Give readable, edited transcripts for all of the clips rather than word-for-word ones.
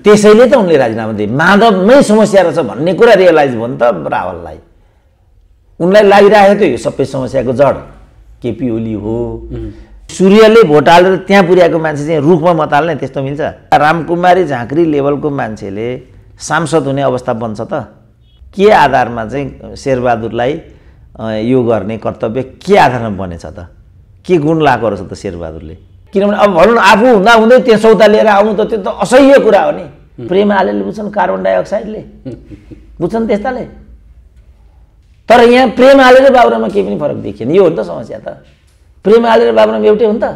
त्यसैले त उनले राजीनामा दिए। माधवमै समस्या रहेछ भन्ने कुरा रियलाइज भयो नि त रावललाई। उनलाई लागिरहेको थियो यो सबै समस्याको जड केपी ओली हो। सूर्यले भोट हालेर त्यहाँ पुर्याएको मान्छे चाहिँ रुखमा मत हाल्ने त्यस्तो मिल्छ? रामकुमारी झाँक्री लेभलको मान्छेले सांसद हुने अवस्था बन्छ त? के आधारमा चाहिँ शेरबहादुरलाई यो गर्ने कर्तव्य के आधारमा बनेछ त? के गुण लगाएको रहेछ त शेरबहादुरले? किनभने अब भनौँ न आफू हुँदा हुँदै त्यो सौता लिएर आउनु त त्यो त असह्य कुरा हो नि। प्रेम हालेले बुझ्छन्, कार्बन डाइअक्साइडले बुझ्छन् त्यस्ताले। तर यहाँ प्रेम हालेर बाबुराममा केही पनि फरक देखिएन। यो हो नि त समस्या त। प्रेम हालेर बाबुराम एउटै हो नि त।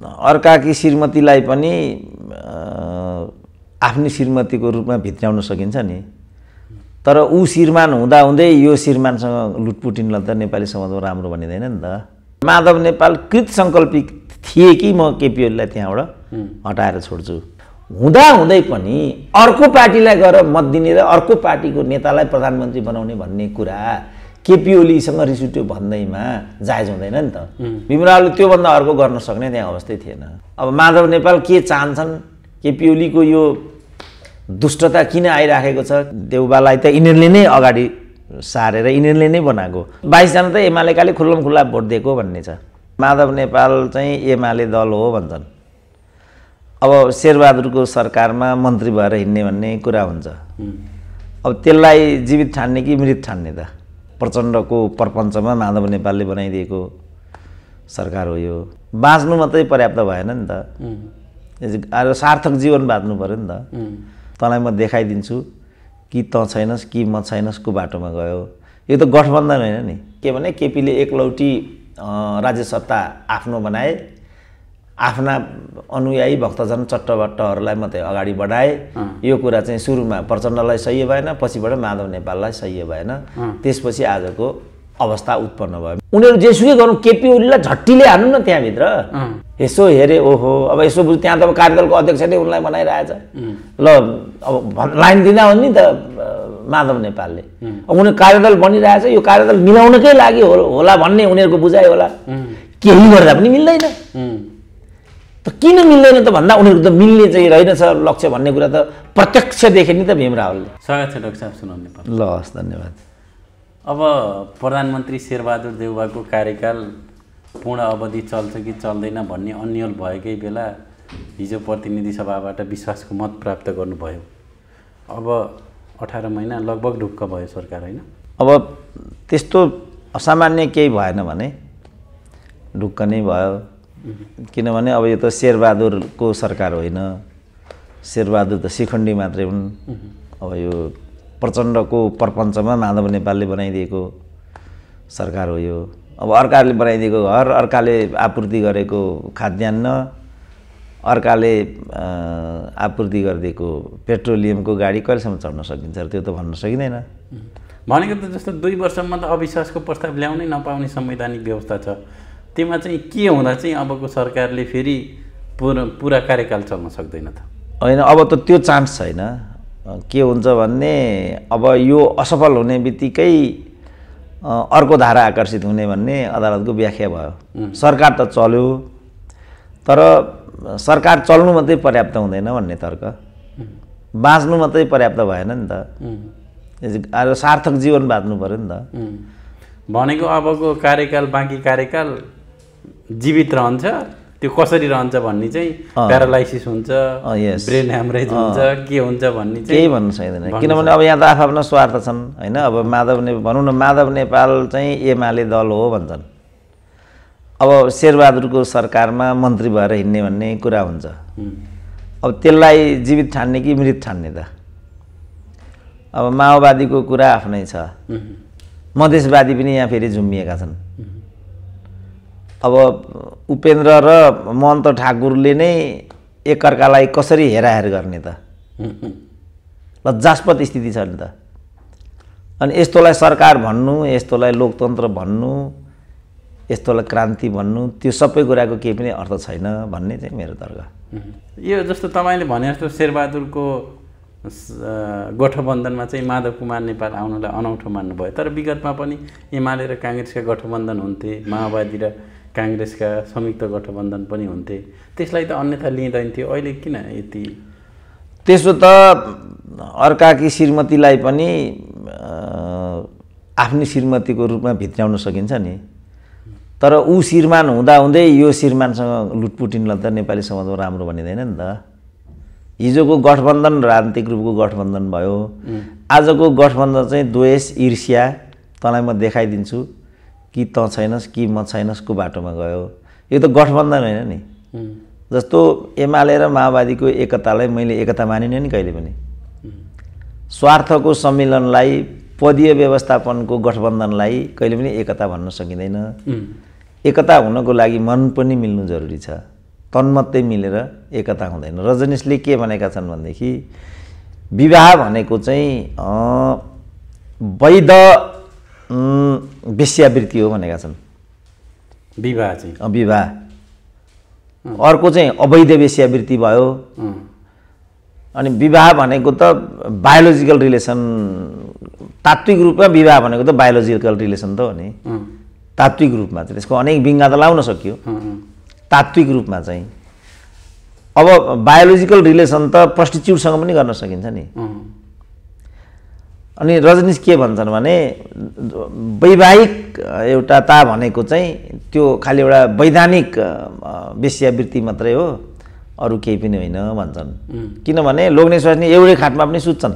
अर्काकी श्रीमतीलाई पनि आफ्नै श्रीमतीको रूपमा भित्र्याउन सकिन्छ नि। तर ऊ श्रीमान हुँदाहुँदै यो श्रीमानसँग लुटपुटिनलाई त नेपाली समाजमा राम्रो बनिँदैन नि त। माधव नेपाल कृत सङ्कल्पित थिए कि म केपी ओलीलाई त्यहाँबाट हटाएर छोड्छु, हुँदाहुँदै पनि अर्को पार्टीलाई गएर मत दिने र अर्को पार्टीको नेतालाई प्रधानमन्त्री बनाउने भन्ने कुरा केपी ओलीसँग रिस उठ्यो भन्दैमा जायज हुँदैन नि त। भीमरावले त्योभन्दा अर्को गर्न सक्ने त्यहाँ अवस्थै थिएन। अब माधव नेपाल के चाहन्छन्, केपी ओलीको यो दुष्टता किन आइराखेको छ, देउबालाई त यिनीहरूले नै अगाडि सारेर यिनीहरूले नै बनाएको। 22 जना त एमालेकाले खुल्लम खुल्ला भोट दिएको भन्ने छ। माधव नेपाल चाहिँ एमाले दल हो भन्छन्। अब शेरबहादुरको सरकारमा मन्त्री भएर हिँड्ने भन्ने कुरा हुन्छ। अब त्यसलाई जीवित ठान्ने कि मृत ठान्ने त? प्रचण्डको प्रपञ्चमा माधव नेपालले बनाइदिएको सरकार हो यो। बाँच्नु मात्रै पर्याप्त भएन नि त। सार्थक जीवन बाँच्नु पर्यो नि त। तँलाई म देखाइदिन्छु कि तँ छैनस् कि म छैनस्को बाटोमा गयो। यो त गठबन्धन होइन नि। के भने केपीले एकलौटी राज्य सत्ता आफ्नो बनाए, आफ्ना अनुयायी भक्तजन चट्टबट्टहरूलाई मात्रै अगाडि बढाए। यो कुरा चाहिँ सुरुमा प्रचण्डलाई सह्य भएन, पछिबाट माधव नेपाललाई सह्य भएन। त्यसपछि आजको अवस्था उत्पन्न भयो। उनीहरू जेसुकै गर्नु केपी ओलीलाई झट्टीले हान्नु न त्यहाँभित्र। यसो हेरे ओहो अब यसो बुझ त्यहाँ त अब कार्यदलको अध्यक्षले उनलाई बनाइरहेछ। ल अब लाइन दिँदा हो नि त माधव नेपालले। अब उनीहरू कार्यदल बनिरहेछ, यो कार्यदल मिलाउनकै लागि होला भन्ने उनीहरूको बुझाइ होला। केही गर्दा पनि मिल्दैन त। किन मिल्दैन त भन्दा उनीहरू त मिल्ने चाहिँ रहेनछ लक्ष्य भन्ने कुरा त प्रत्यक्ष देखे नि त भीमरावले। स्वागत छ डाक्टर साहब सुनाउने। ल हस्, धन्यवाद। अब प्रधानमन्त्री शेरबहादुर देउवाको कार्यकाल पूर्ण अवधि चल्छ कि चल्दैन भन्ने अन्यल भएकै बेला हिजो प्रतिनिधि सभाबाट विश्वासको मत प्राप्त गर्नुभयो। अब 18 महिना लगभग ढुक्क भयो सरकार, होइन? अब त्यस्तो असामान्य केही भएन भने ढुक्क नै भयो। किनभने अब यो त शेरबहादुरको सरकार होइन। शेरबहादुर त शिखण्डी मात्रै हुन्। अब यो प्रचण्डको प्रपञ्चमा माधव नेपालले बनाइदिएको सरकार हो यो। अब अर्काले बनाइदिएको घर, अर्काले आपूर्ति गरेको खाद्यान्न, अर्काले आपूर्ति गरिदिएको पेट्रोलियमको गाडी कहिलेसम्म चढ्न सकिन्छ र त्यो त भन्न सकिँदैन। भनेको त जस्तो 2 वर्षमा त अविश्वासको प्रस्ताव ल्याउनै नपाउने संवैधानिक व्यवस्था छ। त्यसमा चाहिँ के हुँदा चाहिँ अबको सरकारले फेरि पुरा कार्यकाल चल्न सक्दैन त? होइन, अब त त्यो चान्स छैन। के हुन्छ भन्ने अब यो असफल हुने बित्तिकै अर्को धारा आकर्षित हुने भन्ने अदालतको व्याख्या भयो। सरकार त चल्यो, तर सरकार चल्नु मात्रै पर्याप्त हुँदैन भन्ने तर्क। बाँच्नु मात्रै पर्याप्त भएन नि त। सार्थक जीवन बाँच्नु पर्यो नि त। भनेको अबको कार्यकाल, बाँकी कार्यकाल जीवित रहन्छ, त्यो कसरी रहन्छ भन्ने चाहिँ प्यारालाइसिस हुन्छ, ब्रेन ह्यामरेज हुन्छ, के हुन्छ भन्ने चाहिँ केही भन्न सकिँदैन। किनभने अब यहाँ त आफ्ना स्वार्थ छन्, होइन? अब भनौँ न माधव नेपाल चाहिँ एमाले दल हो भन्छन्। अब शेरबहादुरको सरकारमा मन्त्री भएर हिँड्ने भन्ने कुरा हुन्छ। अब त्यसलाई जीवित ठान्ने कि मृत ठान्ने त? अब माओवादीको कुरा आफ्नै छ, मधेसवादी पनि यहाँ फेरि झुम्मिएका छन्। अब उपेन्द्र र महन्त ठाकुरले नै एकअर्कालाई कसरी हेराहेर गर्ने त? लज्जास्पद स्थिति छ नि त। अनि यस्तोलाई सरकार भन्नु, यस्तोलाई लोकतन्त्र भन्नु, यस्तोलाई क्रान्ति भन्नु, त्यो सबै कुराको केही पनि अर्थ छैन भन्ने चाहिँ मेरो तर्क। यो जस्तो तपाईँले भने जस्तो शेरबहादुरको गठबन्धनमा चाहिँ माधव कुमार नेपाल आउनलाई अनौठो मान्नुभयो। तर विगतमा पनि एमाले र काङ्ग्रेसका गठबन्धन हुन्थे, माओवादी र काङ्ग्रेसका संयुक्त गठबन्धन पनि हुन्थे। त्यसलाई त अन्यथा लिँदैन थियो। अहिले किन यति? त्यसो त अर्काकी श्रीमतीलाई पनि आफ्नै श्रीमतीको रूपमा भित्र्याउन सकिन्छ नि। तर ऊ श्रीमान हुँदाहुँदै यो श्रीमानसँग लुटपुटिनलाई त नेपाली समाजमा राम्रो भनिँदैन नि त। हिजोको गठबन्धन राजनीतिक रूपको गठबन्धन भयो, आजको गठबन्धन चाहिँ द्वेष ईर्ष्या तँलाई म देखाइदिन्छु कि तँ छैनस् कि म छैनस्को बाटोमा गयो। यो त गठबन्धन होइन नि। जस्तो एमाले र माओवादीको एकतालाई मैले एकता मानिनँ नि कहिले पनि। स्वार्थको सम्मिलनलाई, पदीय व्यवस्थापनको गठबन्धनलाई कहिले पनि एकता भन्न सकिँदैन। एकता हुनको लागि मन पनि मिल्नु जरुरी छ, तन मात्रै मिलेर एकता हुँदैन। रजनीशले के भनेका छन् भनेदेखि विवाह भनेको चाहिँ वैध वेश्यावृत्ति हो भनेका छन्। विवाह चाहिँ विवाह, अर्को चाहिँ अवैध वेश्यावृत्ति भयो। अनि विवाह भनेको त बायोलोजिकल रिलेसन, तात्विक रूपमा विवाह भनेको त बायोलोजिकल रिलेसन त हो नि। तात्विक रूपमा चाहिँ त्यसको अनेक विङ्गा त लाउन सकियो। तात्विक रूपमा चाहिँ अब बायोलोजिकल रिलेसन त प्रस्टिट्युटसँग पनि गर्न सकिन्छ नि। अनि रजनीश के भन्छन् भने वैवाहिक एउटाता भनेको चाहिँ त्यो खालि एउटा वैधानिक वेश्यावृत्ति मात्रै हो, अरू केही पनि होइन भन्छन्। किनभने लोग्ने स्वास्नी एउटै खाटमा पनि सुत्छन्।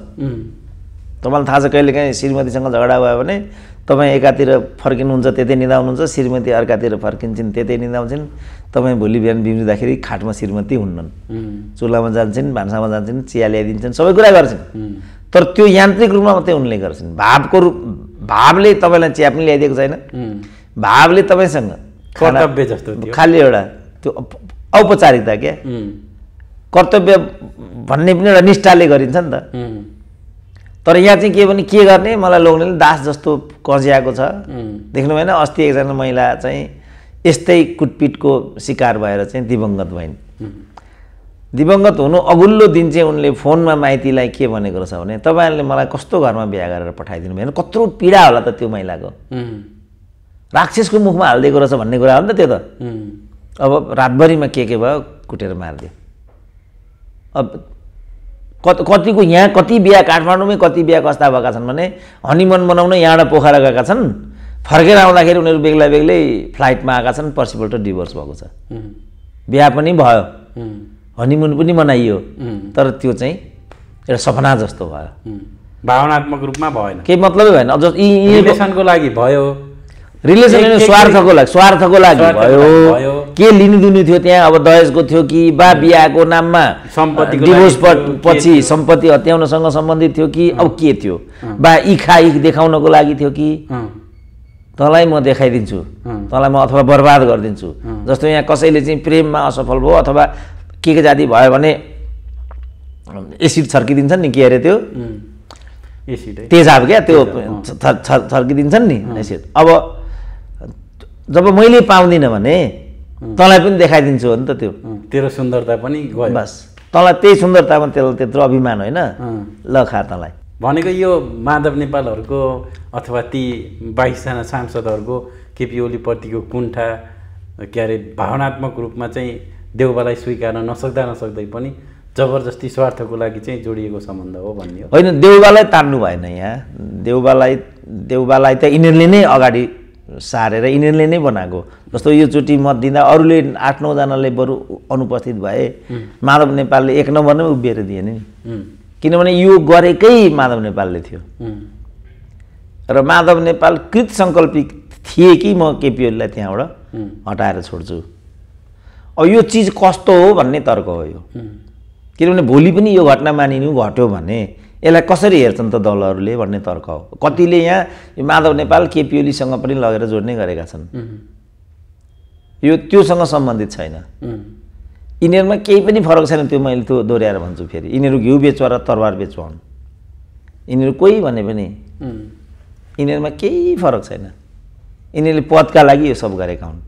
तपाईँलाई थाहा छ कहिलेकाहीँ श्रीमतीसँग झगडा भयो भने तपाईँ एकातिर फर्किनुहुन्छ त्यतै निदाउनुहुन्छ, श्रीमती अर्कातिर फर्किन्छन् त्यतै निदाउँछन्। तपाईँ भोलि बिहान बिग्रिँदाखेरि खाटमा श्रीमती हुन्नन्, चुल्हामा जान्छन्, भान्सामा जान्छन्, चिया ल्याइदिन्छन्, सबै कुरा गर्छन्। तर त्यो यान्त्रिक रूपमा मात्रै उनले गर्छन्। भावले तपाईँलाई चिया पनि ल्याइदिएको छैन, भावले तपाईँसँग कर्तव्य जस्तो खालि एउटा त्यो औपचारिकता क्या, कर्तव्य भन्ने पनि एउटा निष्ठाले गरिन्छ नि त। तर यहाँ चाहिँ के भने के गर्ने, मलाई लोग्नेले दास जस्तो कजिएको छ। देख्नु भएन अस्ति एकजना महिला चाहिँ यस्तै कुटपिटको शिकार भएर चाहिँ दिवंगत भइन्। दिवंगत हुनु अघिल्लो दिन चाहिँ उनले फोनमा माइतीलाई के भनेको रहेछ भने तपाईँहरूले मलाई कस्तो घरमा बिहा गरेर पठाइदिनु भएन, कत्रो पीडा होला त त्यो महिलाको, राक्षसको मुखमा हालिदिएको रहेछ भन्ने कुरा हो नि त त्यो त। अब रातभरिमा के भयो कुटेर मारिदियो। अब कतिको यहाँ कति बिहा काठमाडौँमै कति बिहा कस्ता भएका छन् भने हनीमुन मनाउन यहाँबाट पोखरा गएका छन्, फर्केर आउँदाखेरि उनीहरू बेग्ला बेग्लै फ्लाइटमा आएका छन्, पर्सिपल्ट डिभोर्स भएको छ। बिहा पनि भयो, हनीमुन पनि मनाइयो, तर त्यो चाहिँ एउटा सपना जस्तो भयो, भावनात्मक रूपमा भएन, केही मतलबै भएन। अब रिलेसनको लागि भयो, रिलेसन स्वार्थको लागि भयो। के लिनु दिनु थियो त्यहाँ, अब दहेजको थियो कि बा बिहाको नाममा डिभोर्स पछि सम्पत्ति हत्याउनसँग सम्बन्धित थियो कि अब के थियो, बा इखा इख देखाउनको लागि थियो कि तँलाई म देखाइदिन्छु, तँलाई म अथवा बर्बाद गरिदिन्छु। जस्तो यहाँ कसैले चाहिँ प्रेममा असफल भयो अथवा के जाति भयो भने एसिड छर्किदिन्छन् नि, के अरे त्यो तेजाब क्या, त्यो छर्किदिन्छन् नि एसिड। अब जब मैले पाउँदिनँ भने तँलाई पनि देखाइदिन्छु हो नि त, त्यो तेरो सुन्दरता पनि गयो, बस तँलाई त्यही सुन्दरतामा त्यत्रो अभिमान होइन, ल खा तँलाई भनेको। यो माधव नेपालहरूको अथवा ती 22जना सांसदहरूको केपी ओलीप्रतिको कुण्ठा के अरे भावनात्मक रूपमा चाहिँ देउबालाई स्वीकार्न नसक्दै पनि जबरजस्ती स्वार्थको लागि चाहिँ जोडिएको सम्बन्ध हो भन्ने हो। होइन, देउबालाई तान्नु भएन यहाँ। देउबालाई त यिनीहरूले नै अगाडि सारेर यिनीहरूले नै बनाएको। जस्तो योचोटि मत दिँदा अरूले 8-9 जनाले बरु अनुपस्थित भए, माधव नेपालले 1 नम्बरमै उभिएर दिएन नि। किनभने यो गरेकै माधव नेपालले थियो र माधव नेपाल कृत सङ्कल्पित थिए कि म केपी ओलीलाई त्यहाँबाट हटाएर छोड्छु। अब यो चिज कस्तो हो भन्ने तर्क हो यो। किनभने भोलि पनि यो घटना मानिनु घट्यो भने यसलाई कसरी हेर्छन् त दलहरूले भन्ने तर्क हो। कतिले यहाँ माधव नेपाल केपी ओलीसँग पनि लगेर जोड्ने गरेका छन्। यो त्योसँग सम्बन्धित छैन। यिनीहरूमा केही पनि फरक छैन, त्यो मैले त्यो दोहोऱ्याएर भन्छु फेरि। यिनीहरू घिउ बेचुवा र तरबार बेचुवा हुन्। यिनीहरू कोही भने पनि यिनीहरूमा केही फरक छैन। यिनीहरूले पदका लागि यो सब गरेका हुन्।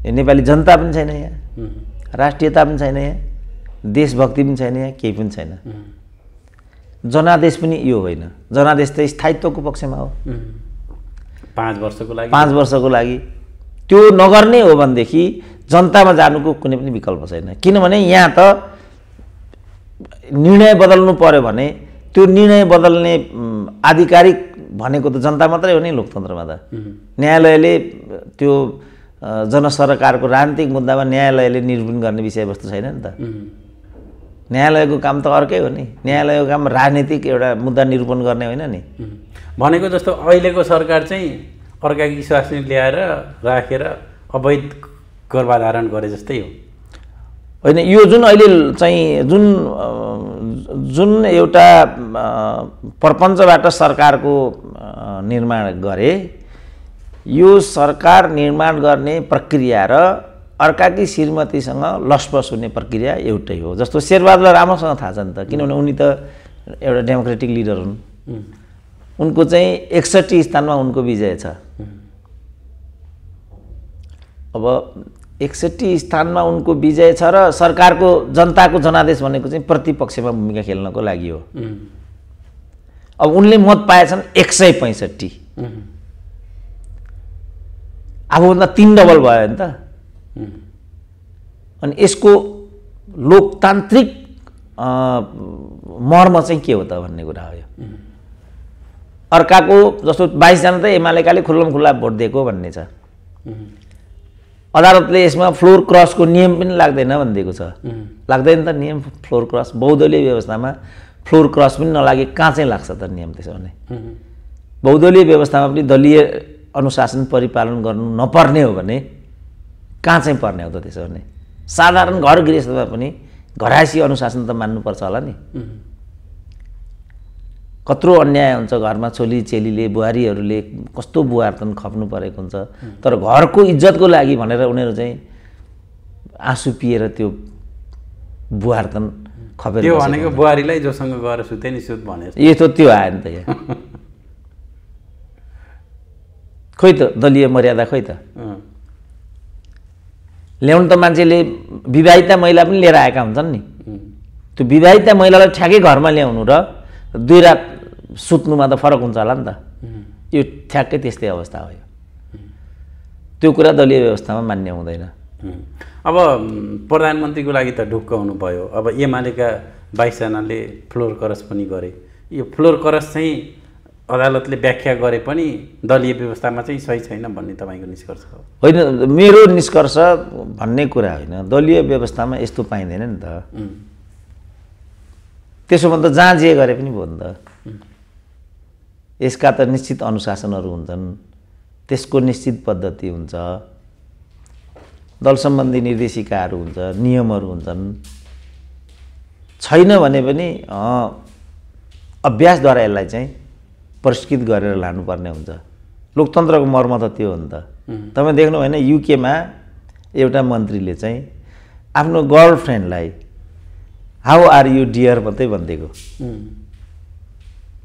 यो नेपाली जनता पनि छैन यहाँ, राष्ट्रियता पनि छैन यहाँ, देशभक्ति पनि छैन यहाँ, केही पनि छैन। जनादेश पनि यो होइन। जनादेश त स्थायित्वको पक्षमा हो, 5 वर्षको लागि। त्यो नगर्ने हो भनेदेखि जनतामा जानुको कुनै पनि विकल्प छैन। किनभने यहाँ त निर्णय बदल्नु पर्यो भने त्यो निर्णय बदल्ने आधिकारिक भनेको त जनता मात्रै हो नि लोकतन्त्रमा त। न्यायालयले त्यो जनसरकारको राजनीतिक मुद्दामा न्यायालयले निरूपण गर्ने विषयवस्तु छैन नि त। न्यायालयको काम त अर्कै हो नि। न्यायालयको काम राजनीतिक एउटा मुद्दा निरूपण गर्ने होइन नि। भनेको जस्तो अहिलेको सरकार चाहिँ अर्काकी स्वास्नी ल्याएर राखेर अवैध गर्भधारण गरे जस्तै हो होइन। यो जुन अहिले चाहिँ जुन एउटा प्रपञ्चबाट सरकारको निर्माण गरे, यो सरकार निर्माण गर्ने प्रक्रिया र अर्काकी श्रीमतीसँग लसपस हुने प्रक्रिया एउटै हो। जस्तो शेरबहादुरलाई राम्रोसँग थाहा छ नि त, किनभने उनी त एउटा डेमोक्रेटिक लिडर हुन्। उनको चाहिँ 61 स्थानमा उनको विजय छ। अब 61 स्थानमा उनको विजय छ र सरकारको जनताको जनादेश भनेको चाहिँ प्रतिपक्षमा भूमिका खेल्नको लागि हो। अब उनले मत पाएछन् 165। आफूभन्दा 3 डबल भयो नि त। अनि यसको लोकतान्त्रिक मर्म चाहिँ के हो त भन्ने कुरा हो। यो अर्काको जस्तो 22 जना त एमालेकाले खुल्ला भोट दिएको भन्ने छ। अदालतले यसमा फ्लोर क्रसको नियम पनि लाग्दैन भनिदिएको छ। लाग्दैन त नियम फ्लोर क्रस। बहुदलीय व्यवस्थामा फ्लोर क्रस पनि नलागे कहाँ चाहिँ लाग्छ त नियम? त्यसो भने बहुदलीय व्यवस्थामा पनि दलीय अनुशासन परिपालन गर्नु नपर्ने हो भने कहाँ चाहिँ पर्ने हो त? त्यसो भने साधारण घर गृहस्थमा पनि घरायसी अनुशासन त मान्नुपर्छ होला नि। कत्रो अन्याय हुन्छ घरमा, छोली चेलीले बुहारीहरूले कस्तो बुहार्तन खप्नु परेको हुन्छ, तर घरको इज्जतको लागि भनेर उनीहरू चाहिँ आँसु पिएर त्यो बुहार्तन खपेर त्यो भनेको बुहारीलाई जोसँग गएर सुते नि सुत भने यो त त्यो आयो नि त यहाँ। खोइ त दलीय मर्यादा खोइ त। ल्याउनु त मान्छेले विवाहिता महिला पनि लिएर आएका हुन्छन् नि। त्यो विवाहिता महिलालाई ठ्याक्कै घरमा ल्याउनु र 2 रात सुत्नुमा त फरक हुन्छ होला नि त। यो ठ्याक्कै त्यस्तै अवस्था हो। त्यो कुरा दलीय व्यवस्थामा मान्य हुँदैन। अब प्रधानमन्त्रीको लागि त ढुक्क हुनुभयो। अब एमालेका 22 जनाले फ्लोर क्रस पनि गरे। यो फ्लोर क्रस चाहिँ अदालतले व्याख्या गरे पनि दलीय व्यवस्थामा चाहिँ सही छैन भन्ने तपाईँको निष्कर्ष हो? होइन, मेरो निष्कर्ष भन्ने कुरा होइन। दलीय व्यवस्थामा यस्तो पाइँदैन नि त। त्यसो भने त जहाँ जे गरे पनि भयो नि त। यसका त निश्चित अनुशासनहरू हुन्छन्, त्यसको निश्चित पद्धति हुन्छ, दल सम्बन्धी निर्देशिकाहरू हुन्छ, नियमहरू हुन्छन्। छैन भने पनि अभ्यासद्वारा यसलाई चाहिँ परिष्कृत गरेर लानुपर्ने हुन्छ। लोकतन्त्रको मर्म त त्यो हो नि त। तपाईँ देख्नु होइन, युकेमा एउटा मन्त्रीले चाहिँ आफ्नो गर्लफ्रेन्डलाई हाउ आर यु डियर मात्रै भनिदिएको।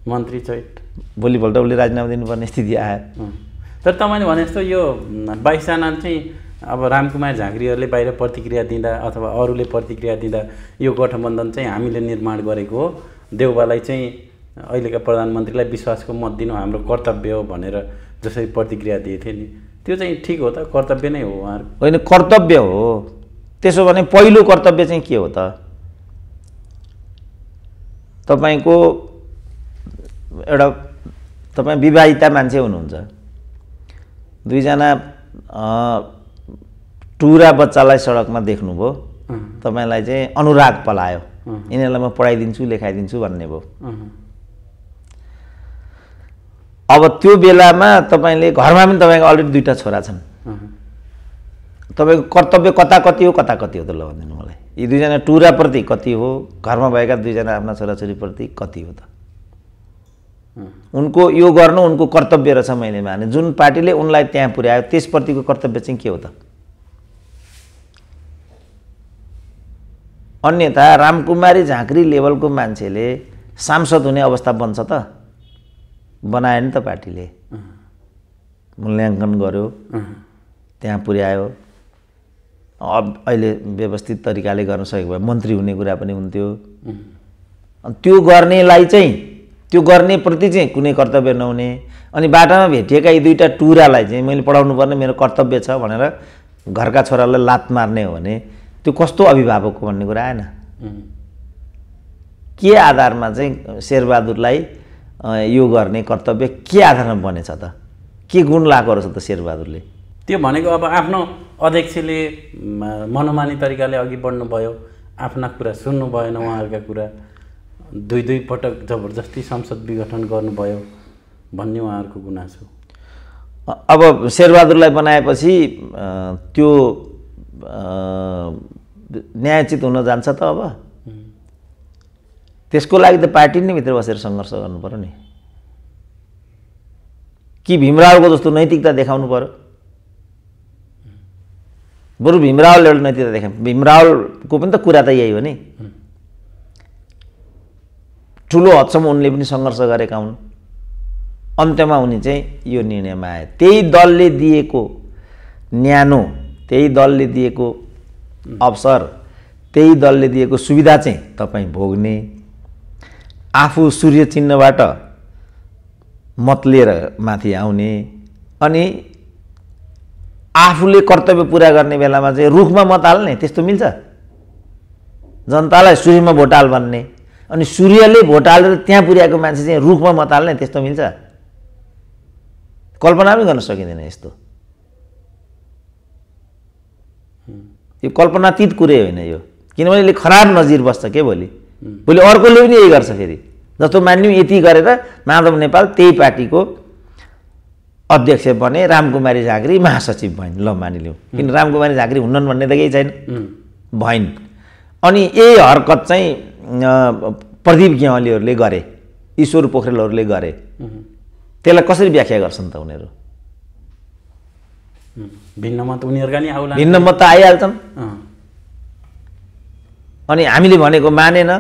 मन्त्री चैट भोलिपल्ट उसले राजीनामा दिनुपर्ने स्थिति आयो। तर तपाईँले भने जस्तो यो 22 जना चाहिँ अब रामकुमार झाँक्रीहरूले बाहिर प्रतिक्रिया दिँदा अथवा अरूले प्रतिक्रिया दिँदा यो गठबन्धन चाहिँ हामीले निर्माण गरेको हो, देउबालाई चाहिँ अहिलेका प्रधानमन्त्रीलाई विश्वासको मत दिनु हाम्रो कर्तव्य हो भनेर जसरी प्रतिक्रिया दिएथे नि, त्यो चाहिँ ठिक हो त? कर्तव्य नै हो उहाँहरूको? होइन, कर्तव्य हो। त्यसो भने पहिलो कर्तव्य चाहिँ के हो त? तपाईँ विवाहिता मान्छे हुनुहुन्छ, 2 जना टुरा बच्चालाई सडकमा देख्नुभयो, तपाईँलाई चाहिँ अनुराग पलायो, यिनीहरूलाई म पढाइदिन्छु लेखाइदिन्छु भन्ने भयो। अब त्यो बेलामा तपाईँले घरमा पनि तपाईँको अलरेडी 2टा छोरा छन्। तपाईँको कर्तव्य कता कति हो त ल भनिदिनु मलाई। यी 2 जना टुराप्रति कति हो, घरमा भएका 2 जना आफ्ना छोराछोरीप्रति कति हो त? उनको यो गर्नु उनको कर्तव्य रहेछ मैले माने। जुन पार्टीले उनलाई त्यहाँ पुर्यायो त्यसप्रतिको कर्तव्य चाहिँ के हो त? अन्यथा रामकुमारी झाँक्री लेभलको मान्छेले सांसद हुने अवस्था बन्छ त? बनायो नि त पार्टीले। मूल्याङ्कन गर्यो, त्यहाँ पुर्यायो। अब अहिले व्यवस्थित तरिकाले गर्न सकेको भए मन्त्री हुने कुरा पनि हुन्थ्यो। अनि त्यो गर्नेलाई चाहिँ, त्यो गर्नेप्रति चाहिँ कुनै कर्तव्य नहुने, अनि बाटामा भेटिएका यी 2टा टुरालाई चाहिँ मैले पढाउनु पर्ने मेरो कर्तव्य छ भनेर घरका छोरालाई लात मार्ने हो भने त्यो कस्तो अभिभावक हो भन्ने कुरा आएन। के आधारमा चाहिँ शेरबहादुरलाई यो गर्ने कर्तव्य के आधारमा बनेछ त? के गुण लगाएको रहेछ त शेरबहादुरले? त्यो भनेको अब आफ्नो अध्यक्षले मनोमानी तरिकाले अघि बढ्नुभयो, आफ्ना कुरा सुन्नु भएन, उहाँहरूका कुरा दुई पटक जबरजस्ती संसद विघटन गर्नुभयो भन्ने उहाँहरूको गुनासो। अब शेरबहादुरलाई बनाएपछि त्यो न्यायोचित हुन जान्छ त? अब त्यसको लागि त पार्टी नै भित्र बसेर सङ्घर्ष गर्नु पर्यो नि। कि भीमरावको जस्तो नैतिकता देखाउनु पर्यो? बरु भीमरावले एउटा नैतिकता देखा, भीमरावको पनि त कुरा त यही हो नि। ठुलो हदसम्म उनले पनि सङ्घर्ष गरेका हुन्। अन्त्यमा उनी चाहिँ यो निर्णयमा आए। त्यही दलले दिएको न्यानो, त्यही दलले दिएको अवसर, त्यही दलले दिएको सुविधा चाहिँ तपाईँ भोग्ने, आफू सूर्य चिन्हबाट मत लिएर माथि आउने, अनि आफूले कर्तव्य पुरा गर्ने बेलामा चाहिँ रुखमा मत हाल्ने, त्यस्तो मिल्छ? जनतालाई सूर्यमा भोट हाल भन्ने, अनि सूर्यले भोट हालेर त्यहाँ पुर्याएको मान्छे चाहिँ रुखमा मत हाल्ने, त्यस्तो मिल्छ? कल्पना पनि गर्न सकिँदैन यस्तो। यो कल्पनातीत कुरै होइन यो, किनभने यसले खराब नजिर बस्छ के भोलि अर्कोले पनि यही गर्छ। फेरि जस्तो मान्यौँ यति गरेर माधव नेपाल त्यही पार्टीको अध्यक्ष बने, रामकुमारी झाँक्री महासचिव भइन्, ल मानिलिउँ, किन रामकुमारी झाँक्री हुन्नन् भन्ने त केही छैन, भइन्। अनि यही हरकत चाहिँ प्रदीप ग्यावालीहरूले गरे, ईश्वर पोखरेलहरूले गरे। त्यसलाई कसरी व्याख्या गर्छन् त उनीहरू? भिन्न मत उनीहरूका नि आउला, भिन्न मत त आइहाल्छन्। अनि हामीले भनेको मानेन,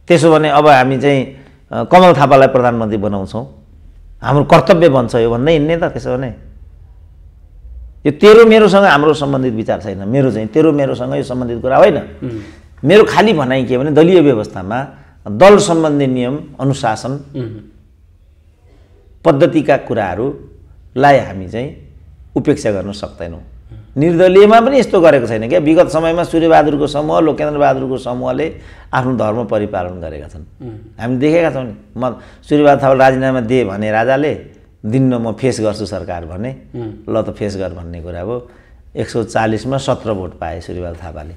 त्यसो भने अब हामी चाहिँ कमल थापालाई प्रधानमन्त्री बनाउँछौँ, हाम्रो कर्तव्य बन्छ यो भन्दै हिँड्ने त? त्यसो भने यो तेरो मेरोसँग हाम्रो सम्बन्धित विचार छैन, मेरो चाहिँ तेरो मेरोसँग यो सम्बन्धित कुरा होइन। मेरो खाली भनाइ के भने दलीय व्यवस्थामा दल सम्बन्धी नियम, अनुशासन, पद्धतिका कुराहरूलाई हामी चाहिँ उपेक्षा गर्न सक्दैनौँ। निर्दलीयमा पनि यस्तो गरेको छैन क्या। विगत समयमा सूर्यबहादुरको समूह, लोकेन्द्र बहादुरको समूहले आफ्नो धर्म परिपालन गरेका छन्, हामी देखेका छौँ नि। म सूर्यबहादुर थापा राजीनामा दिए भने राजाले, दिन्न म फेस गर्छु सरकार भने, ल त फेस गर भन्ने कुरा हो। 140 मा 17 भोट पाए सूर्यबहादुर थापाले।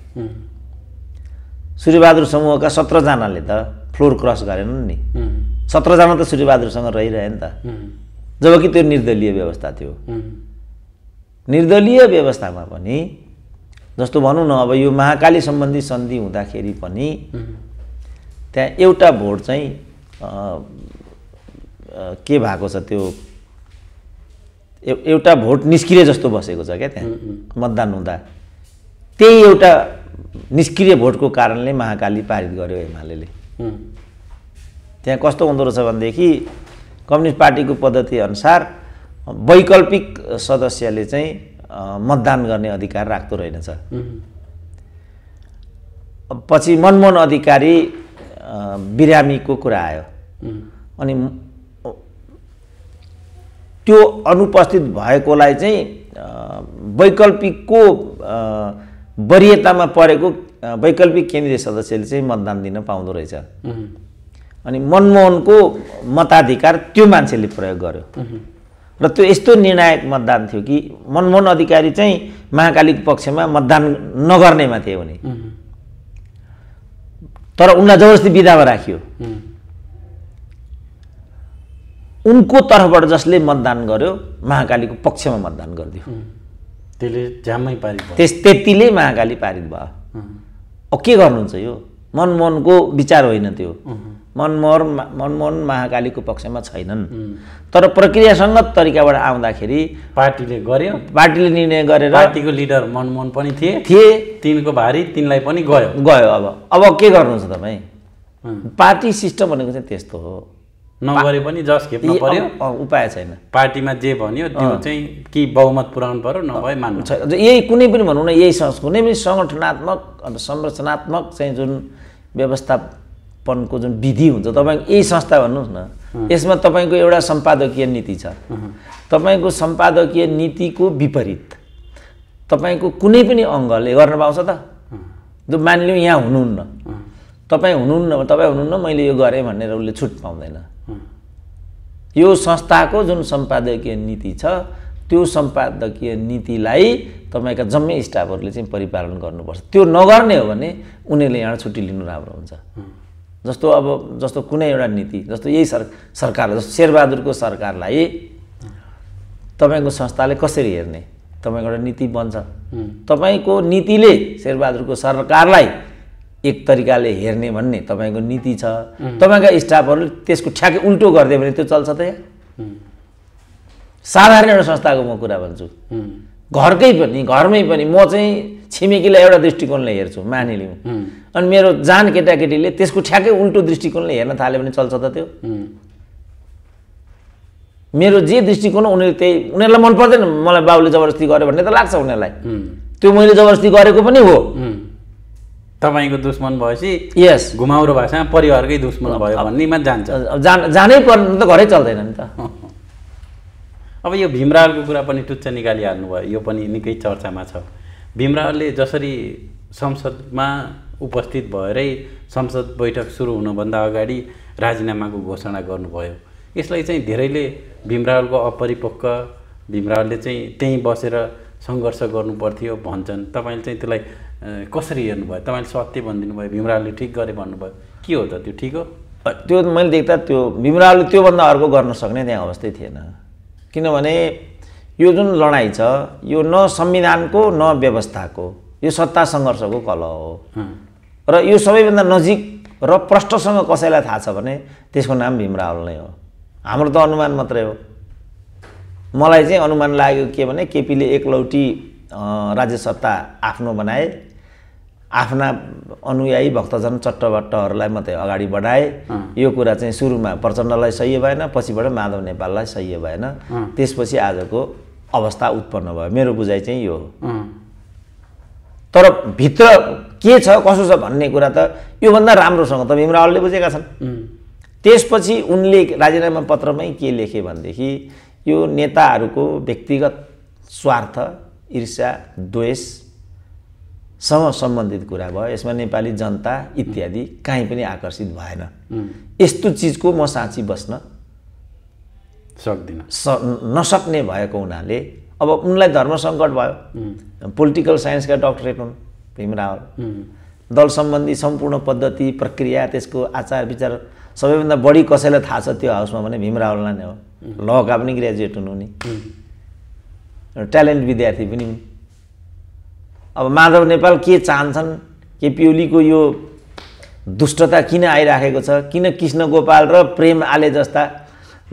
सूर्यबहादुर समूहका 17 जनाले त फ्लोर क्रस गरेनन् नि। 17 जना त सूर्यबहादुरसँग रहिरहे नि त, जबकि त्यो निर्दलीय व्यवस्था थियो। निर्दलीय व्यवस्थामा पनि जस्तो भनौँ न, अब यो महाकाली सम्बन्धी सन्धि हुँदाखेरि पनि त्यहाँ एउटा भोट चाहिँ के भएको छ, त्यो एउटा भोट निष्क्रिय जस्तो बसेको छ क्या त्यहाँ मतदान हुँदा। त्यही एउटा निष्क्रिय भोटको कारणले महाकाली पारित गर्यो एमाले। त्यहाँ कस्तो हुँदो रहेछ भनेदेखि कम्युनिस्ट पार्टीको पद्धति अनुसार वैकल्पिक सदस्यले चाहिँ मतदान गर्ने अधिकार राख्दो रहेनछ। पछि मनमोहन अधिकारी बिरामीको कुरा आयो, अनि त्यो अनुपस्थित भएकोलाई चाहिँ वैकल्पिकको वरियतामा परेको वैकल्पिक केन्द्रीय सदस्यले चाहिँ मतदान दिन पाउँदो रहेछ। अनि मनमोहनको मताधिकार त्यो मान्छेले प्रयोग गर्यो र त्यो यस्तो निर्णायक मतदान थियो कि मनमोहन अधिकारी चाहिँ महाकालीको पक्षमा मतदान नगर्नेमा थिए उनी, तर उनलाई जबरजस्ती विधामा राखियो। उनको तर्फबाट जसले मतदान गर्यो महाकालीको पक्षमा मतदान गरिदियो, त्यसले झ्याम्मै पारित भयो। त्यतिले महाकाली पारित भयो। अब के गर्नुहुन्छ यो? मनमोहनको विचार होइन त्यो। मनमोहन महाकालीको पक्षमा छैनन्, तर प्रक्रियासङ्गत तरिकाबाट आउँदाखेरि पार्टीले गर्यो, पार्टीले निर्णय गरेर। पार्टीको लिडर मनमोहन पनि थिए, तिनको भारी तिनलाई पनि गयो। अब के गर्नुहुन्छ तपाईँ? पार्टी सिस्टम भनेको चाहिँ त्यस्तो हो। नगरे पनि जस खेप्नु पर्यो, उपाय छैन। पार्टीमा जे भन्यो त्यो चाहिँ कि बहुमत पुर्याउनु पर्यो, नभए मान्नु छैन। यही कुनै पनि भनौँ न, यही कुनै पनि सङ्गठनात्मक संरचनात्मक चाहिँ जुन व्यवस्थापनको जुन विधि हुन्छ, तपाईँको यही संस्था भन्नुहोस् न, यसमा तपाईँको एउटा सम्पादकीय नीति छ। तपाईँको सम्पादकीय नीतिको विपरीत तपाईँको कुनै पनि अङ्गले गर्न पाउँछ त? जो मानिलिउँ यहाँ हुनुहुन्न, तपाईँ हुनुहुन्न मैले यो गरेँ भनेर उसले छुट पाउँदैन। यो संस्थाको जुन सम्पादकीय नीति छ त्यो सम्पादकीय नीतिलाई तपाईँका जम्मै स्टाफहरूले चाहिँ परिपालन गर्नुपर्छ। त्यो नगर्ने हो भने उनीहरूले यहाँ छुट्टी लिनु राम्रो हुन्छ। जस्तो कुनै एउटा नीति, जस्तो यही सरकार, जस्तो शेरबहादुरको सरकारलाई तपाईँको संस्थाले कसरी हेर्ने, तपाईँको एउटा नीति बन्छ। तपाईँको नीतिले शेरबहादुरको सरकारलाई एक तरिकाले हेर्ने भन्ने तपाईँको नीति छ। तपाईँका स्टाफहरूले त्यसको ठ्याक्कै उल्टो गरिदियो भने त्यो चल्छ त यहाँ? साधारण एउटा संस्थाको म कुरा भन्छु, घरमै पनि म चाहिँ छिमेकीलाई एउटा दृष्टिकोणले हेर्छु, मानिलिउँ, अनि मेरो जान केटाकेटीले त्यसको ठ्याक्कै उल्टो दृष्टिकोणले हेर्न थाल्यो भने चल्छ त त्यो? मेरो जे दृष्टिकोण उनीहरूलाई मन पर्दैन, मलाई बाबुले जबरजस्ती गर्यो भन्ने त लाग्छ उनीहरूलाई। त्यो मैले जबरजस्ती गरेको पनि हो। तपाईँको दुश्मन भएपछि यस घुमाउरो भाषामा परिवारकै दुश्मन भयो भन्नेमा जान्छ। जानै पर्ने त घरै चल्दैन नि त। अब यो भीमरावको कुरा पनि टुच्च निकालिहाल्नु भयो, यो पनि निकै चर्चामा छ। भीमरावले जसरी संसदमा उपस्थित भएरै संसद बैठक सुरु हुनुभन्दा अगाडि राजीनामाको घोषणा गर्नुभयो। यसलाई चाहिँ धेरैले भीमरावको अपरिपक्व, भीमरावले चाहिँ त्यहीँ बसेर सङ्घर्ष गर्नुपर्थ्यो भन्छन्। तपाईँले चाहिँ त्यसलाई कसरी हेर्नुभयो? तपाईँले सत्य भनिदिनु भयो, भीमरावले ठिक गरे भन्नुभयो, के हो त त्यो ठिक हो? त्यो मैले देख्दा त्यो भीमरावले त्योभन्दा अर्को गर्न सक्ने त्यहाँ अवस्थै थिएन। किनभने यो जुन लडाइँ छ यो न संविधानको न व्यवस्थाको, यो सत्ता सङ्घर्षको कलह हो। र यो सबैभन्दा नजिक र प्रष्टसँग कसैलाई थाहा छ भने त्यसको नाम भीमराव नै हो। हाम्रो त अनुमान मात्रै हो। मलाई चाहिँ अनुमान लाग्यो के भने केपीले एकलौटी राज्य सत्ता आफ्नो बनाए, आफ्ना अनुयायी भक्तजन चट्टबट्टहरूलाई मात्रै अगाडि बढाए। यो कुरा चाहिँ सुरुमा प्रचण्डलाई सह्य भएन, पछिबाट माधव नेपाललाई सह्य भएन, त्यसपछि आजको अवस्था उत्पन्न भयो। मेरो बुझाइ चाहिँ यो हो। तर भित्र के छ कसो छ भन्ने कुरा त योभन्दा राम्रोसँग त भीमरावले बुझेका छन्। त्यसपछि उनले राजीनामा पत्रमै के लेखे भनेदेखि यो नेताहरूको व्यक्तिगत स्वार्थ, ईर्ष्या, द्वेषसँग सम्बन्धित कुरा भयो, यसमा नेपाली जनता इत्यादि कहीँ पनि आकर्षित भएन। यस्तो चिजको म साँची बस्न नसक्ने भएको हुनाले अब उनलाई धर्म सङ्कट भयो। पोलिटिकल साइन्सका डक्टरेट हुन् भीमराव। दल सम्बन्धी सम्पूर्ण पद्धति, प्रक्रिया, त्यसको आचार विचार सबैभन्दा बढी कसैलाई थाहा छ त्यो हाउसमा भने भीमरावलाई नै हो। लका पनि ग्रेजुएट हुनु नि, ट्यालेन्ट विद्यार्थी पनि हुन्। अब माधव नेपाल के चाहन्छन्, केपी ओलीको यो दुष्टता किन आइराखेको छ, किन कृष्ण गोपाल र प्रेम आले जस्ता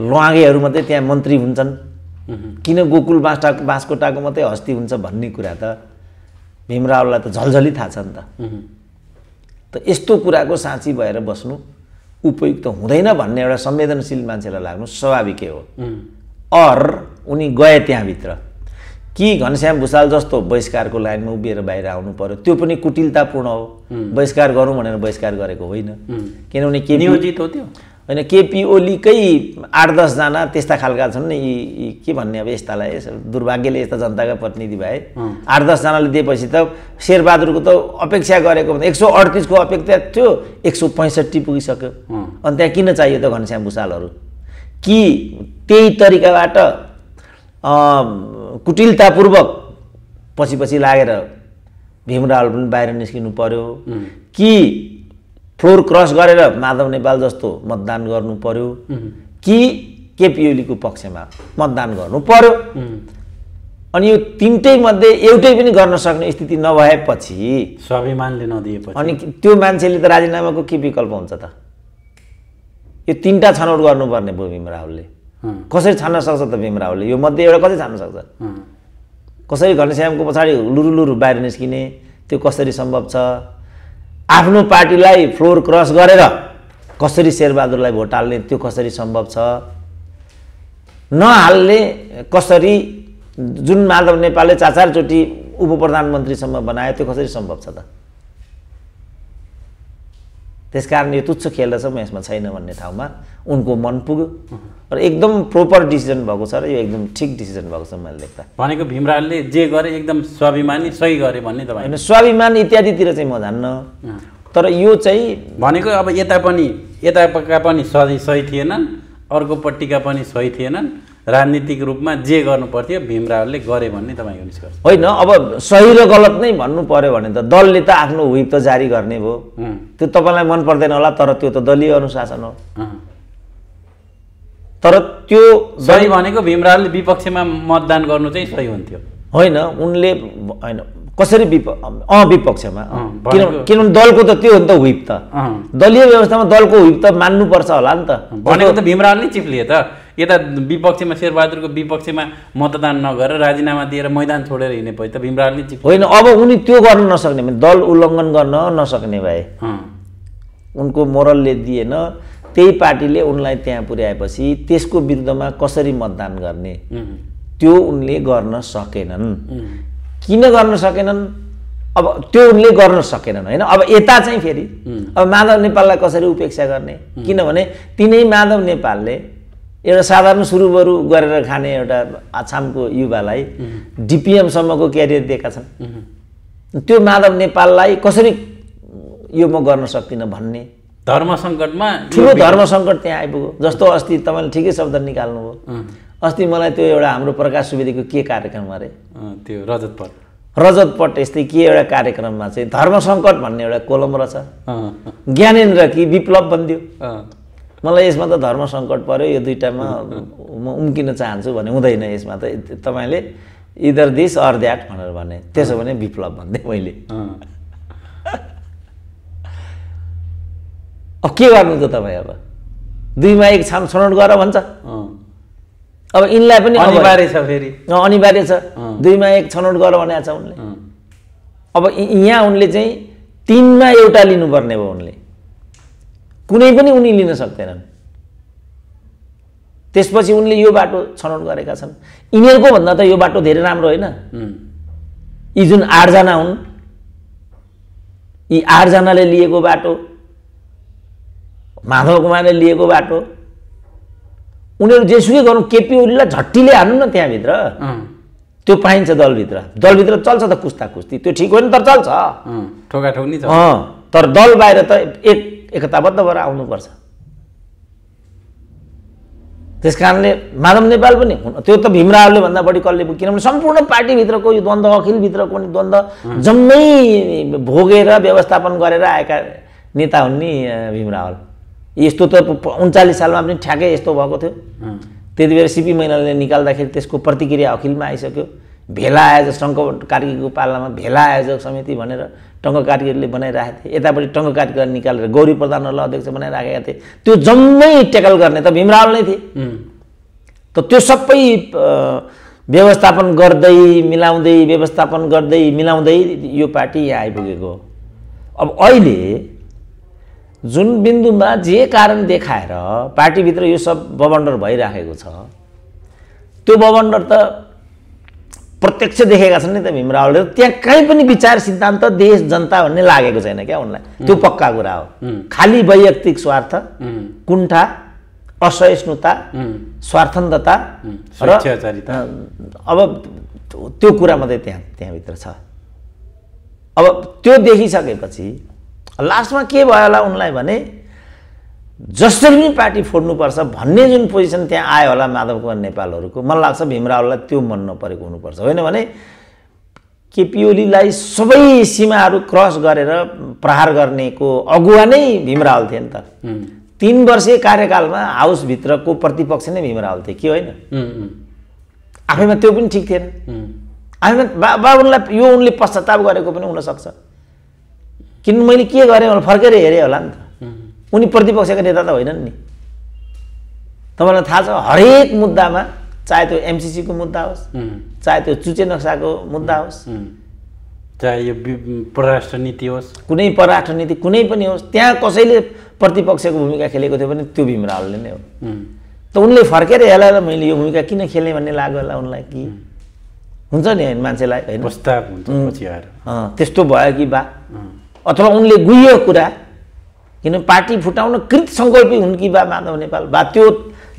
ल्वाङ्गेहरू मात्रै त्यहाँ मन्त्री हुन्छन्, किन गोकुल बाँसकोटाको मात्रै हस्ती हुन्छ भन्ने कुरा त भीमरावलाई त झलझली थाहा छ नि त। यस्तो कुराको साँची भएर बस्नु उपयुक्त हुँदैन भन्ने एउटा संवेदनशील मान्छेलाई लाग्नु स्वाभाविकै हो। उनी गए त्यहाँभित्र कि घनश्याम भुसाल जस्तो बहिष्कारको लाइनमा उभिएर बाहिर आउनु पर्यो, त्यो पनि कुटिलतापूर्ण हो। बहिष्कार गरौँ भनेर बहिष्कार गरेको होइन। किनभने नियोजित हो त्यो होइन। केपी ओलीकै 8-10 जना त्यस्ता खालका छन् नि, यी के भन्ने अब यस्तालाई, दुर्भाग्यले यस्ता जनताका प्रतिनिधि भए 8-10 जनाले दिएपछि त शेरबहादुरको त अपेक्षा गरेको भन्दा 138 को अपेक्षा थियो, 165 पुगिसक्यो। अनि त्यहाँ किन चाहियो त घनश्याम भुसालहरू? कि त्यही तरिकाबाट कुटिलतापूर्वक पछि लागेर भीमराव पनि बाहिर निस्किनु पर्यो, कि फ्लोर क्रस गरेर माधव नेपाल जस्तो मतदान गर्नु पर्यो, कि केपी ओलीको पक्षमा मतदान गर्नु पर्यो? अनि यो तीनटै मध्ये एउटै पनि गर्न सक्ने स्थिति नभएपछि, स्वाभिमानले नदिएपछि, अनि त्यो मान्छेले त राजीनामाको के विकल्प हुन्छ त? यो तीनटा छनौट गर्नुपर्ने भयो भीमरावले। कसरी छान्न सक्छ त भीमरावले? यो मध्ये एउटा कसरी छान्न सक्छ? कसरी घनश्यामको पछाडि लुरु बाहिर निस्किने, त्यो कसरी सम्भव छ? आफ्नो पार्टीलाई फ्लोर क्रस गरेर कसरी शेरबहादुरलाई भोट हाल्ने, त्यो कसरी सम्भव छ? नहाल्ने कसरी, जुन माधव नेपालले 4 चोटि उप प्रधानमन्त्रीसम्म बनायो, त्यो कसरी सम्भव छ त? त्यसकारण यो तुच्छ खेल रहेछ, म यसमा छैन भन्ने ठाउँमा उनको मन पुग्यो र एकदम प्रोपर डिसिजन भएको छ र यो एकदम ठिक डिसिजन भएको छ मैले देख्दा। भनेको भीमरावले जे गरे एकदम स्वाभिमानी सही गरे भन्ने तपाईँ? होइन, स्वाभिमान इत्यादितिर चाहिँ म जान्न। तर यो चाहिँ भनेको अब यताका पनि सही थिएनन्, अर्कोपट्टिका पनि सही थिएनन्, राजनीतिक रूपमा जे गर्नु पर्थ्यो भीम रावलले गरे भन्ने तपाईँको निष्कर्ष होइन। अब सही र गलत नै भन्नु पर्यो भने त दलले त आफ्नो व्हिप त जारी गर्ने भयो। त्यो तपाईँलाई मन पर्दैन होला, तर त्यो त दलीय अनुशासन हो। तर त्यो सही भनेको भीम रावलले विपक्षमा मतदान गर्नु चाहिँ सही हुन्थ्यो होइन। उनले होइन कसरी विपक्षमा, किनभने दलको त त्यो हो नि त व्हिप त। दलीय व्यवस्थामा दलको व्हिप त मान्नुपर्छ होला नि त। भनेको त भीम रावलले चिप्लिए त, यता विपक्षमा शेरबहादुरको विपक्षमा मतदान नगरेर राजीनामा दिएर मैदान छोडेर हिँडेपछि त भीम रावलले चिप्लिए होइन। अब उनी त्यो गर्न नसक्ने भने, दल उल्लङ्घन गर्न नसक्ने भए, उनको मोरलले दिएन, त्यही पार्टीले उनलाई त्यहाँ पुर्याएपछि त्यसको विरुद्धमा कसरी मतदान गर्ने त्यो उनले गर्न सकेनन्। किन गर्न सकेनन्? अब त्यो उनले गर्न सकेनन् होइन। अब यता चाहिँ फेरि अब माधव नेपाललाई कसरी उपेक्षा गर्ने, किनभने तिनै माधव नेपालले एउटा साधारण सुरुबरु गरेर खाने एउटा आछामको युवालाई डिपिएमसम्मको क्यारियर दिएका छन्। त्यो माधव नेपाललाई कसरी यो म गर्न सक्दिनँ भन्ने धर्म सङ्कटमा, ठुलो धर्म सङ्कट त्यहाँ आइपुग्यो। जस्तो अस्ति तपाईँले ठिकै शब्द निकाल्नुभयो, अस्ति मलाई त्यो एउटा हाम्रो प्रकाश सुवेदीको के कार्यक्रम अरे, त्यो रजत पट यस्तै के एउटा कार्यक्रममा चाहिँ धर्म सङ्कट भन्ने एउटा कोलम रहेछ। ज्ञानेन्द्र कि विप्लव बन्दियो। मलाई यसमा त धर्म सङ्कट पर्यो, यो दुईटामा म उम्किन चाहन्छु भने हुँदैन। यसमा त तपाईँले इदर दिस अर द्याट भनेर भने, त्यसो भने विप्लव भन्दै मैले। अब के गर्नु त तपाईँ? अब दुईमा एक छनौट गर भन्छ। अब यिनलाई पनि अनिवार्य छ, फेरि अनिवार्य छ, दुईमा एक छनौट गर भनेको छ उनले। अब यहाँ उनले चाहिँ तीनमा एउटा लिनुपर्ने भयो। उनले कुनै पनि उनी लिन सक्दैनन्। त्यसपछि उनले यो बाटो छनौट गरेका छन्। यिनीहरूको भन्दा त यो बाटो धेरै राम्रो होइन। यी जुन 8 जना हुन्, यी 8 जनाले लिएको बाटो, माधव कुमारले लिएको बाटो, उनीहरू जेसुकै गर्नु, केपी ओलीलाई झट्टीले हान्नु न त्यहाँभित्र, त्यो पाइन्छ दलभित्र। दलभित्र चल्छ त कुस्ता कुस्ती, त्यो ठिक होइन, तर चल्छ। ठोकाठोक नि छ। तर दल बाहिर त एकताबद्ध भएर आउनुपर्छ। त्यस कारणले माधव नेपाल पनि त्यो त भीम रावलले भन्दा बढी कसले, किनभने सम्पूर्ण पार्टीभित्रको यो द्वन्द्व, अखिलभित्रको पनि द्वन्द्व जम्मै भोगेर व्यवस्थापन गरेर आएका नेता हुन् नि भीम रावल। यस्तो त 39 सालमा पनि ठ्याक्कै यस्तो भएको थियो। त्यति बेला सिपी मैनाले निकाल्दाखेरि त्यसको प्रतिक्रिया अखिलमा आइसक्यो। भेला आयोजक टङ्क कार्कीको पालामा भेला आयोजक समिति भनेर टङ्क कार्कीले बनाइराखेका थिए। यतापट्टि टङ्क कार्कीलाई निकालेर गौरी प्रधानहरूलाई अध्यक्ष बनाइराखेका थिए। त्यो जम्मै ट्याकल गर्ने त भीम रावल नै थिए। त त्यो सबै व्यवस्थापन गर्दै मिलाउँदै यो पार्टी यहाँ आइपुगेको। अब अहिले जुन बिन्दुमा जे कारण देखाएर पार्टीभित्र यो सब बबन्डर भइराखेको छ, त्यो बबन्डर त प्रत्यक्ष देखेका छन् नि त भीम रावलले। त्यहाँ कहीँ पनि विचार सिद्धान्त देश जनता भन्ने लागेको छैन क्या उनलाई। त्यो पक्का कुरा हो। खालि वैयक्तिक स्वार्थ, कुण्ठा, असहिष्णुता, स्वार्थन्दता र अब त्यो कुरा मात्रै त्यहाँभित्र छ। अब त्यो देखिसकेपछि लास्टमा के भयो होला उनलाई भने जसरी पनि पार्टी फोड्नुपर्छ भन्ने जुन पोजिसन त्यहाँ आयो होला माधव कुमार नेपालहरूको, मलाई लाग्छ भीम रावललाई त्यो मन नपरेको हुनुपर्छ। होइन भने केपी ओलीलाई सबै सीमाहरू क्रस गरेर प्रहार गर्नेको अगुवा नै भीम रावल थिए नि त। 3 वर्षीय कार्यकालमा हाउसभित्रको प्रतिपक्ष नै भीम रावल थिए कि होइन? आफैमा त्यो पनि ठिक थिएन। आफैमा उनलाई यो उनले पश्चाताप गरेको पनि हुनसक्छ। किन मैले के गरेँ भने फर्केर हेरेँ होला नि त। उनी प्रतिपक्षका नेता त होइनन् नि। तपाईँलाई थाहा छ हरेक मुद्दामा, चाहे त्यो एमसिसीको मुद्दा होस्, चाहे त्यो चुचे नक्साको मुद्दा होस्, चाहे यो परराष्ट्र नीति होस्, कुनै परराष्ट्र नीति कुनै पनि होस्, त्यहाँ कसैले प्रतिपक्षको भूमिका खेलेको थियो भने त्यो भीम रावलले नै हो। त उनले फर्केर हेरेर मैले यो भूमिका किन खेलेँ भन्ने लाग्यो होला उनलाई। कि हुन्छ नि मान्छेलाई होइन, प्रस्ताव हुन्छ पछि आएर त्यस्तो भयो कि बा, अथवा उनले गुह्य कुरा, किन पार्टी फुटाउन कृत सङ्कल्पी हुन् कि बा माधव नेपाल बा, त्यो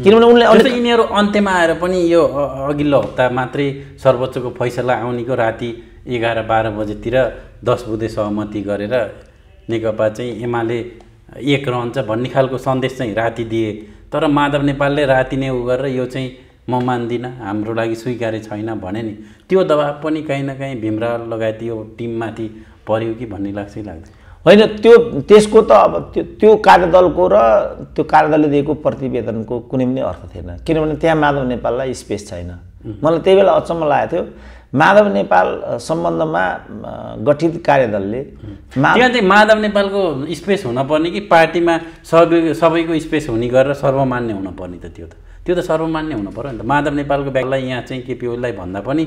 किनभने उनले यिनीहरू अन्त्यमा आएर पनि यो अघिल्लो हप्ता मात्रै सर्वोच्चको फैसला आउनेको राति 11-12 बजेतिर 10 बुँदे सहमति गरेर नेकपा चाहिँ एमाले एक रहन्छ भन्ने खालको सन्देश चाहिँ राति दिए। तर माधव नेपालले राति नै उ गरेर यो चाहिँ म मान्दिनँ, हाम्रो लागि स्वीकार्य छैन भने नि त्यो दबाब पनि कहीँ न कहीँ भीमराव लगायत यो टिममाथि पर्यो कि भन्ने लाग्छ लाग्छ होइन। त्यसको त अब त्यो कार्यदलको र त्यो कार्यदलले दिएको प्रतिवेदनको कुनै पनि अर्थ थिएन, किनभने त्यहाँ माधव नेपाललाई स्पेस छैन। मलाई त्यही बेला अचम्म लागेको थियो माधव नेपाल सम्बन्धमा गठित कार्यदलले त्यहाँ चाहिँ माधव नेपालको स्पेस हुनपर्ने कि पार्टीमा सबैको स्पेस हुने गरेर सर्वमान्य हुनुपर्ने त त्यो त सर्वमान्य हुनु पर्यो नि त। माधव नेपालको ब्यागलाई यहाँ चाहिँ केपी ओलीलाई भन्दा पनि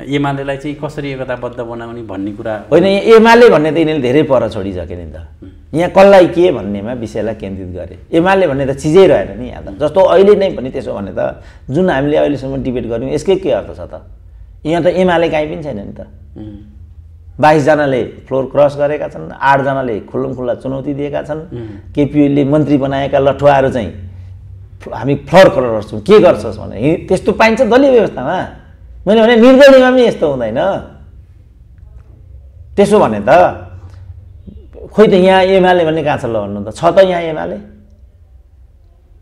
एमालेलाई चाहिँ कसरी एकताबद्ध बनाउने भन्ने कुरा होइन। एमाले भन्ने त यिनीहरूले धेरै पर छोडिसके नि त, यहाँ कसलाई के भन्नेमा विषयलाई केन्द्रित गरे। एमाले भन्ने त चिजै रहेन नि यहाँ त। जस्तो अहिले नै पनि त्यसो भने त जुन हामीले अहिलेसम्म डिबेट गऱ्यौँ यसकै के अर्थ छ त? यहाँ त एमाले काहीँ पनि छैन नि त। 22 जनाले फ्लोर क्रस गरेका छन्, 8 जनाले खुल्लमखुल्ला चुनौती दिएका छन्। केपी ओलीले मन्त्री बनाएका लठुवाहरू चाहिँ हामी फ्लोर क्रस गर्छौँ, के गर्छस् भने त्यस्तो पाइन्छ दलीय व्यवस्थामा। मैले भने निर्दलीयमा पनि यस्तो हुँदैन। त्यसो भने त खोइ त यहाँ एमाले भन्ने कहाँ छ ल भन्नु त? छ त यहाँ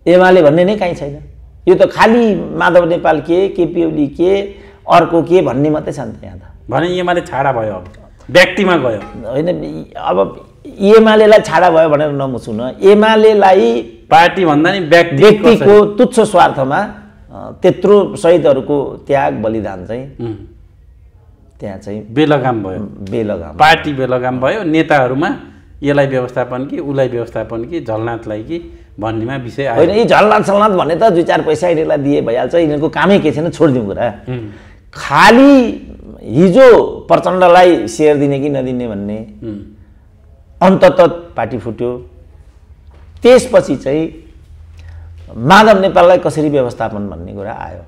एमाले भन्ने नै कहीँ छैन। यो त खालि माधव नेपाल के, केपी ओली के, अर्को के भन्ने मात्रै छ नि त यहाँ त। भने एमाले छाडा भयो, अब व्यक्तिमा गयो होइन। अब एमालेलाई छाडा भयो भनेर नमुछु न, एमालेलाई पार्टी भन्दा नि व्यक्तिको तुच्छ स्वार्थमा त्यत्रो शहीदहरूको त्याग बलिदान चाहिँ त्यहाँ चाहिँ बेलगाम भयो। पार्टी बेलगाम भयो। नेताहरूमा यसलाई व्यवस्थापन कि उसलाई व्यवस्थापन कि झलनाथलाई कि भन्नेमा विषय आयो। होइन, यी झलनाथ सलनाथ भन्ने त 2-4 पैसा यिनीहरूलाई दिए भइहाल्छ। यिनीहरूको कामै के छैन, छोडिदिउँ कुरा। खालि हिजो प्रचण्डलाई सेयर दिने कि नदिने भन्ने अन्ततः पार्टी फुट्यो। त्यसपछि चाहिँ माधव नेपाललाई कसरी व्यवस्थापन भन्ने कुरा आयो।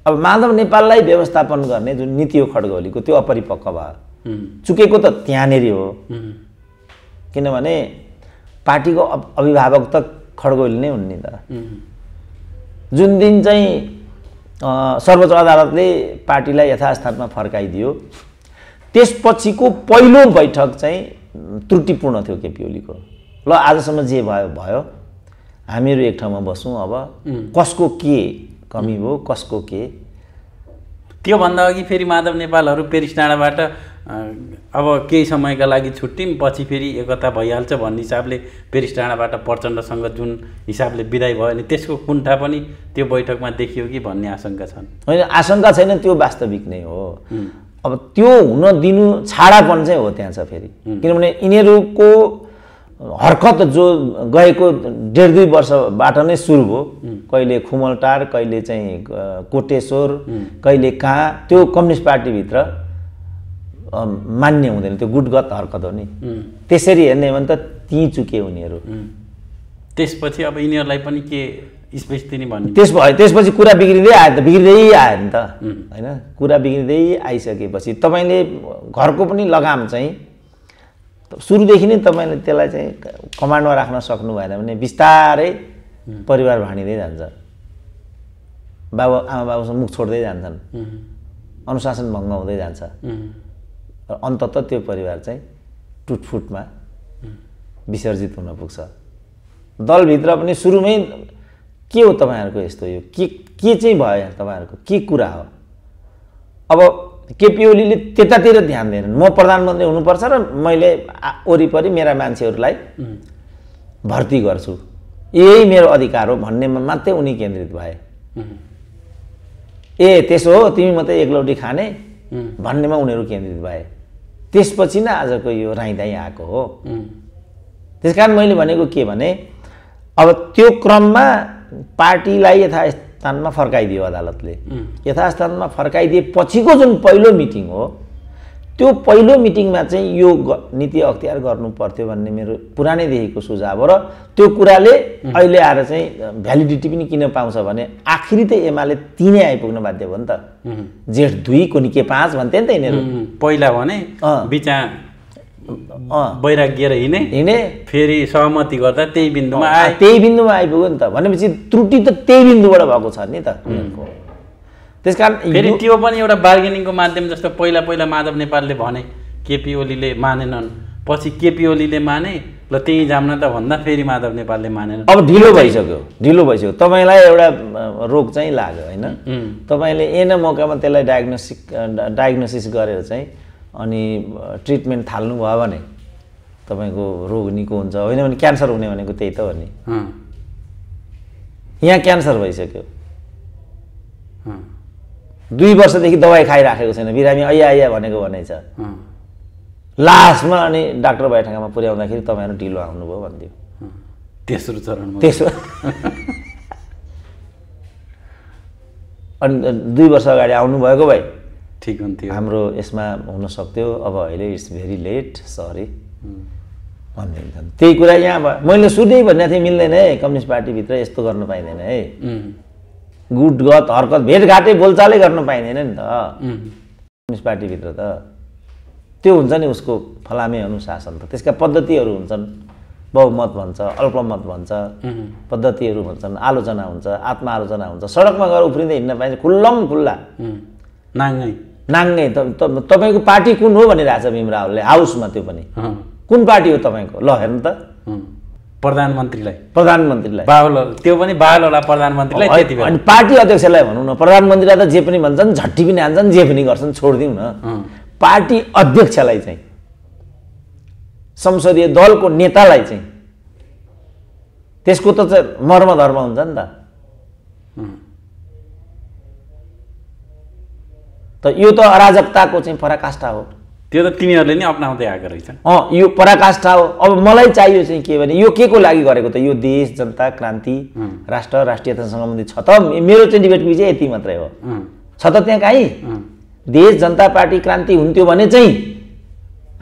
अब माधव नेपाललाई व्यवस्थापन गर्ने जुन नीति हो खड्गौलीको त्यो अपरिपक्व भयो। चुकेको त त्यहाँनेरि हो, किनभने पार्टीको अभिभावक त खड्गौली नै हुन् नि त। जुन दिन चाहिँ सर्वोच्च अदालतले पार्टीलाई यथास्थानमा फर्काइदियो त्यसपछिको पहिलो बैठक चाहिँ त्रुटिपूर्ण थियो केपी ओलीको। ल आजसम्म जे भयो भयो, हामीहरू एक ठाउँमा बसौँ, अब कसको के कमी भयो, कसको के। त्योभन्दा अघि फेरि माधव नेपालहरू पेरिस डाँडाबाट अब केही समयका लागि छुट्टिम, पछि फेरि एकता भइहाल्छ भन्ने हिसाबले पेरिस डाँडाबाट प्रचण्डसँग जुन हिसाबले विदाई भयो नि त्यसको कुण्ठा पनि त्यो बैठकमा देखियो कि भन्ने आशंका छन्। होइन, आशंका छैन, त्यो वास्तविक नै हो। अब त्यो हुन दिनु छाडापन चाहिँ हो त्यहाँ छ फेरि, किनभने यिनीहरूको हरकत जो गएको 1.5-2 वर्षबाट नै सुरु भयो। कहिले खुमलटार, कहिले चाहिँ कोटेश्वर, कहिले कहाँ, त्यो कम्युनिस्ट पार्टीभित्र मान्य हुँदैन, त्यो गुटगत हरकत हो नि। त्यसरी हेर्ने हो भने त ती चुके उनीहरू। त्यसपछि अब यिनीहरूलाई पनि के स्पेस दिने भन्ने त्यसपछि कुरा बिग्रिँदै आयो नि त होइन। कुरा बिग्रिँदै आइसकेपछि तपाईँले घरको पनि लगाम चाहिँ सुरुदेखि नै तपाईँले त्यसलाई चाहिँ कमान्डमा राख्न सक्नु भएन भने बिस्तारै परिवार भाँडिँदै जान्छ। आमा बाबुसँग मुख छोड्दै जान्छन्, अनुशासन भङ्ग हुँदै जान्छ। र अन्ततः त्यो परिवार चाहिँ टुटफुटमा विसर्जित हुन पुग्छ। दलभित्र पनि सुरुमै के हो तपाईँहरूको यस्तो, यो के चाहिँ भयो तपाईँहरूको, के कुरा हो? अब केपी ओलीले त्यतातिर ध्यान दिएनन्। म प्रधानमन्त्री हुनुपर्छ र मैले वरिपरि मेरा मान्छेहरूलाई भर्ती गर्छु, यही मेरो अधिकार हो भन्नेमा मात्रै उनी केन्द्रित भए। ए त्यसो हो, तिमी मात्रै एकलौटी खाने भन्नेमा उनीहरू केन्द्रित भए। त्यसपछि नै आजको यो राइदाइ आएको हो। त्यसकारण मैले भनेको के भने अब त्यो क्रममा पार्टीलाई यथास्थानमा फर्काइदियो अदालतले। यथास्थानमा फर्काइदिए पछिको जुन पहिलो मिटिङ हो त्यो पहिलो मिटिङमा चाहिँ यो नीति अख्तियार गर्नु पर्थ्यो भन्ने मेरो पुरानैदेखिको सुझाव हो। र त्यो कुराले अहिले आएर चाहिँ भ्यालिडिटी पनि किन पाउँछ भने आखिरी त एमाले 3 आइपुग्न बाध्य भयो नि त। जेठ 2 कोनी के 5 भन्थे नि त यिनीहरू। पहिला भने बिचा वैराग्य र हिँडे फेरि सहमति गर्दा त्यही बिन्दुमा आइपुग्यो नि त। भनेपछि त्रुटि त त्यही बिन्दुबाट भएको छ नि त। त्यसकारण फेरि त्यो पनि एउटा बार्गेनिङको माध्यम जस्तो पहिला माधव नेपालले भने केपी ओलीले मानेनन्, पछि केपी ओलीले माने ल त्यही जाम्न त भन्दा फेरि माधव नेपालले मानेन। अब ढिलो भइसक्यो। तपाईँलाई एउटा रोग चाहिँ लाग्यो होइन, तपाईँले एन मौकामा त्यसलाई डायग्नोसिस गरेर चाहिँ अनि ट्रिटमेन्ट थाल्नुभयो भने तपाईँको रोग निको हुन्छ। होइन भने क्यान्सर हुने भनेको त्यही त हो नि। यहाँ क्यान्सर भइसक्यो, 2 वर्षदेखि दबाई खाइराखेको छैन, बिरामी ऐया भनेको भनाइ छ। लास्टमा अनि डाक्टर बैठकमा पुर्याउँदाखेरि तपाईँहरू ढिलो आउनुभयो भनिदियो। तेस्रो चरणमा अनि 2 वर्ष अगाडि आउनुभएको भए ठिक हुन्थ्यो। हाम्रो यसमा हुन सक्थ्यो, अब अहिले इट्स भेरी लेट, सरी भनिदिन्छन्। त्यही कुरा यहाँ भयो। मैले सुनै भनेको थिएँ मिल्दैन है, कम्युनिस्ट पार्टीभित्र यस्तो गर्न पाइँदैन है, गुटगत हरकत भेटघाटै बोलचालै गर्न पाइँदैन नि त कम्युनिस्ट पार्टीभित्र। त त्यो हुन्छ नि उसको फलामे अनुशासन, त त्यसका पद्धतिहरू हुन्छन्, बहुमत भन्छ, अल्पमत भन्छ, पद्धतिहरू भन्छन्, आलोचना हुन्छ, आत्मआलोचना हुन्छ। सडकमा गएर उफ्रिँदै हिँड्न पाइन्छ खुल्लम खुल्ला, नाङ्गै। तपाईँको पार्टी कुन हो भनिरहेछ भीम रावलले हाउसमा, त्यो पनि कुन पार्टी हो तपाईँको? ल हेर्नु त, प्रधानमन्त्रीलाई त्यो पनि बाहुला प्रधानमन्त्रीलाई। अनि पार्टी अध्यक्षलाई भनौँ न, प्रधानमन्त्रीलाई त जे पनि भन्छन्, झट्टी पनि हान्छन्, जे पनि गर्छन्, छोडिदिउँ न। पार्टी अध्यक्षलाई चाहिँ, संसदीय दलको नेतालाई चाहिँ, त्यसको त मर्म धर्म हुन्छ नि त। यो त अराजकताको चाहिँ पराकाष्ठा हो। त्यो त तिनीहरूले नै अपनाउँदै आएको रहेछन्। यो पराकाष्ठा हो। अब मलाई चाहियो चाहिँ के भने, यो के को लागि गरेको त? यो देश, जनता, क्रान्ति, राष्ट्र, राष्ट्रियतासँग सम्बन्धित छ त। मेरो चाहिँ डिबेटको चाहिँ यति मात्रै हो। छ त त्यहाँ काहीँ देश, जनता पार्टी, क्रान्ति हुन्थ्यो भने चाहिँ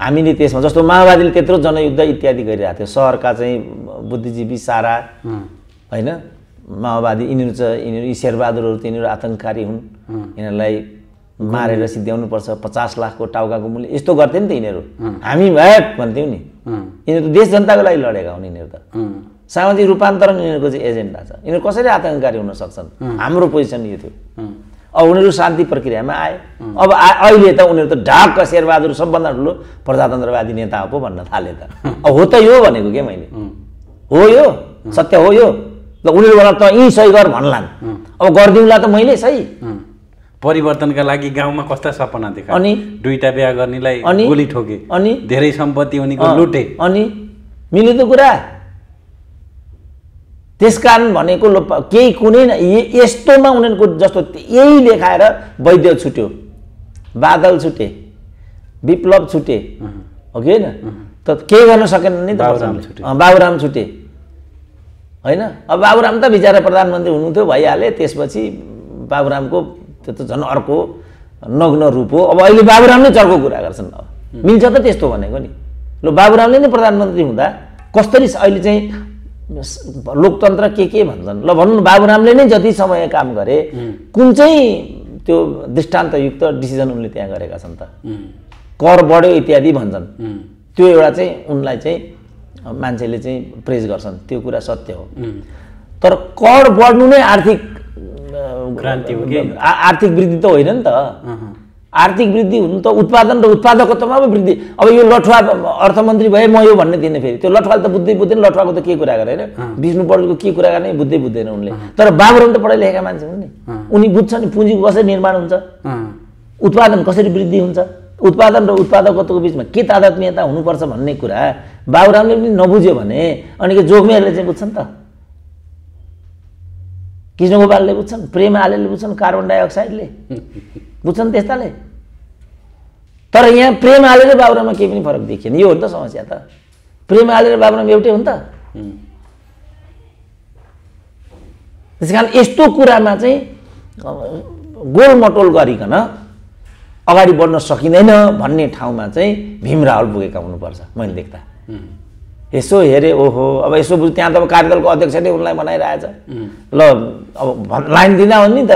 हामीले त्यसमा, जस्तो माओवादीले त्यत्रो जनयुद्ध इत्यादि गरिरहेको थियो, सहरका चाहिँ बुद्धिजीवी सारा होइन, माओवादी यिनीहरू शेरबहादुरहरू, तिनीहरू आतङ्ककारी हुन्, यिनीहरूलाई मारेर सिद्ध्याउनुपर्छ, 50 लाखको टाउकाको मूल्य, यस्तो गर्थे नि त यिनीहरू। हामी भ्याट भन्थ्यौँ नि। यिनीहरू देश जनताको लागि लडेका हुन्। यिनीहरू त सामाजिक रूपान्तरण यिनीहरूको चाहिँ एजेन्डा छ। यिनीहरू कसरी आतङ्ककारी हुन सक्छन्? हाम्रो पोजिसन यो थियो। अब उनीहरू शान्ति प्रक्रियामा आए। अब अहिले त उनीहरू त ढाक शेरबहादुर सबभन्दा ठुलो प्रजातन्त्रवादी नेता हो पो भन्न थाले त। अब हो त यो भनेको के मैले, हो यो सत्य हो यो। ल उनीहरूबाट त यहीँ सही गर भन्लान्, अब गरिदिउँला त मैले सही। परिवर्तनका लागि गाउँमा कस्ता सपना देखा, अनि 2टा बिहा गर्नेलाई गोली ठोके, अनि धेरै सम्पत्ति उनीको लुटे, अनि मिल्यो त कुरा। त्यसकारण भनेको केही कुनै यस्तोमा उनीहरूको जस्तो यही लेखाएर वैद्य छुट्यो, बादल छुटे, विप्लव छुटे, हो कि होइन? त केही गर्न सकेन नि त। बाबुराम छुटे होइन। अब बाबुराम त बिचरा प्रधानमन्त्री हुनुहुन्थ्यो, भइहाले। त्यसपछि बाबुरामको त्यो त झन् अर्को नग्न रूप हो। अब अहिले बाबुराम नै चर्को कुरा गर्छन्। अब मिल्छ त त्यस्तो भनेको नि। ल बाबुरामले नै प्रधानमन्त्री हुँदा कसरी अहिले चाहिँ लोकतन्त्र के भन्छन्? ल भन्नु न, बाबुरामले नै जति समय काम गरे, कुन चाहिँ त्यो दृष्टान्तयुक्त डिसिजन उनले त्यहाँ गरेका छन् त? कर बढ्यो इत्यादि भन्छन्, त्यो एउटा चाहिँ उनलाई चाहिँ मान्छेले चाहिँ प्रेज गर्छन्, त्यो कुरा सत्य हो। तर कर बढ्नु नै आर्थिक क्रान्ति हो कि? आर्थिक वृद्धि त होइन नि त। आर्थिक वृद्धि हुनु त उत्पादन र उत्पादकतामा पो वृद्धि। अब यो लठुवा अर्थमन्त्री भए म यो भन्ने दिने, फेरि त्यो लठुवाले त बुझ्दै बुझ्दैन। लठुवाको त के कुरा गरे होइन, विष्णु पौडेलको के कुरा गर्ने बुझ्दै बुझ्दैन उनले। तर बाबुराम त पढाइ लेखेका मान्छे हुन् नि, उनी बुझ्छन् पुँजीको कसरी निर्माण हुन्छ, उत्पादन कसरी वृद्धि हुन्छ, उत्पादन र उत्पादकत्वको बिचमा के तादात्म्यता हुनुपर्छ भन्ने कुरा बाबुरामले पनि नबुझ्यो भने अनि के जोगमेहरूले चाहिँ बुझ्छन् त? कृष्णगोपालले बुझ्छन्, प्रेम आलेले बुझ्छन्, कार्बन डाइअक्साइडले बुझ्छन् त्यस्ताले। तर यहाँ प्रेम आले र बाबुराममा केही पनि फरक देखिएन। यो हो नि त समस्या त। प्रेम आले र बाबुराम एउटै हो नि त। त्यस कारण यस्तो कुरामा चाहिँ गोलमटोल गरिकन अगाडि बढ्न सकिँदैन भन्ने ठाउँमा चाहिँ भीम रावल पुगेका हुनुपर्छ मैले देख्दा। यसो हेरेँ, ओहो अब यसो बुझ, त्यहाँ त अब कार्यदलको अध्यक्षले उनलाई बनाइरहेछ। ल अब लाइन दिँदा हो नि त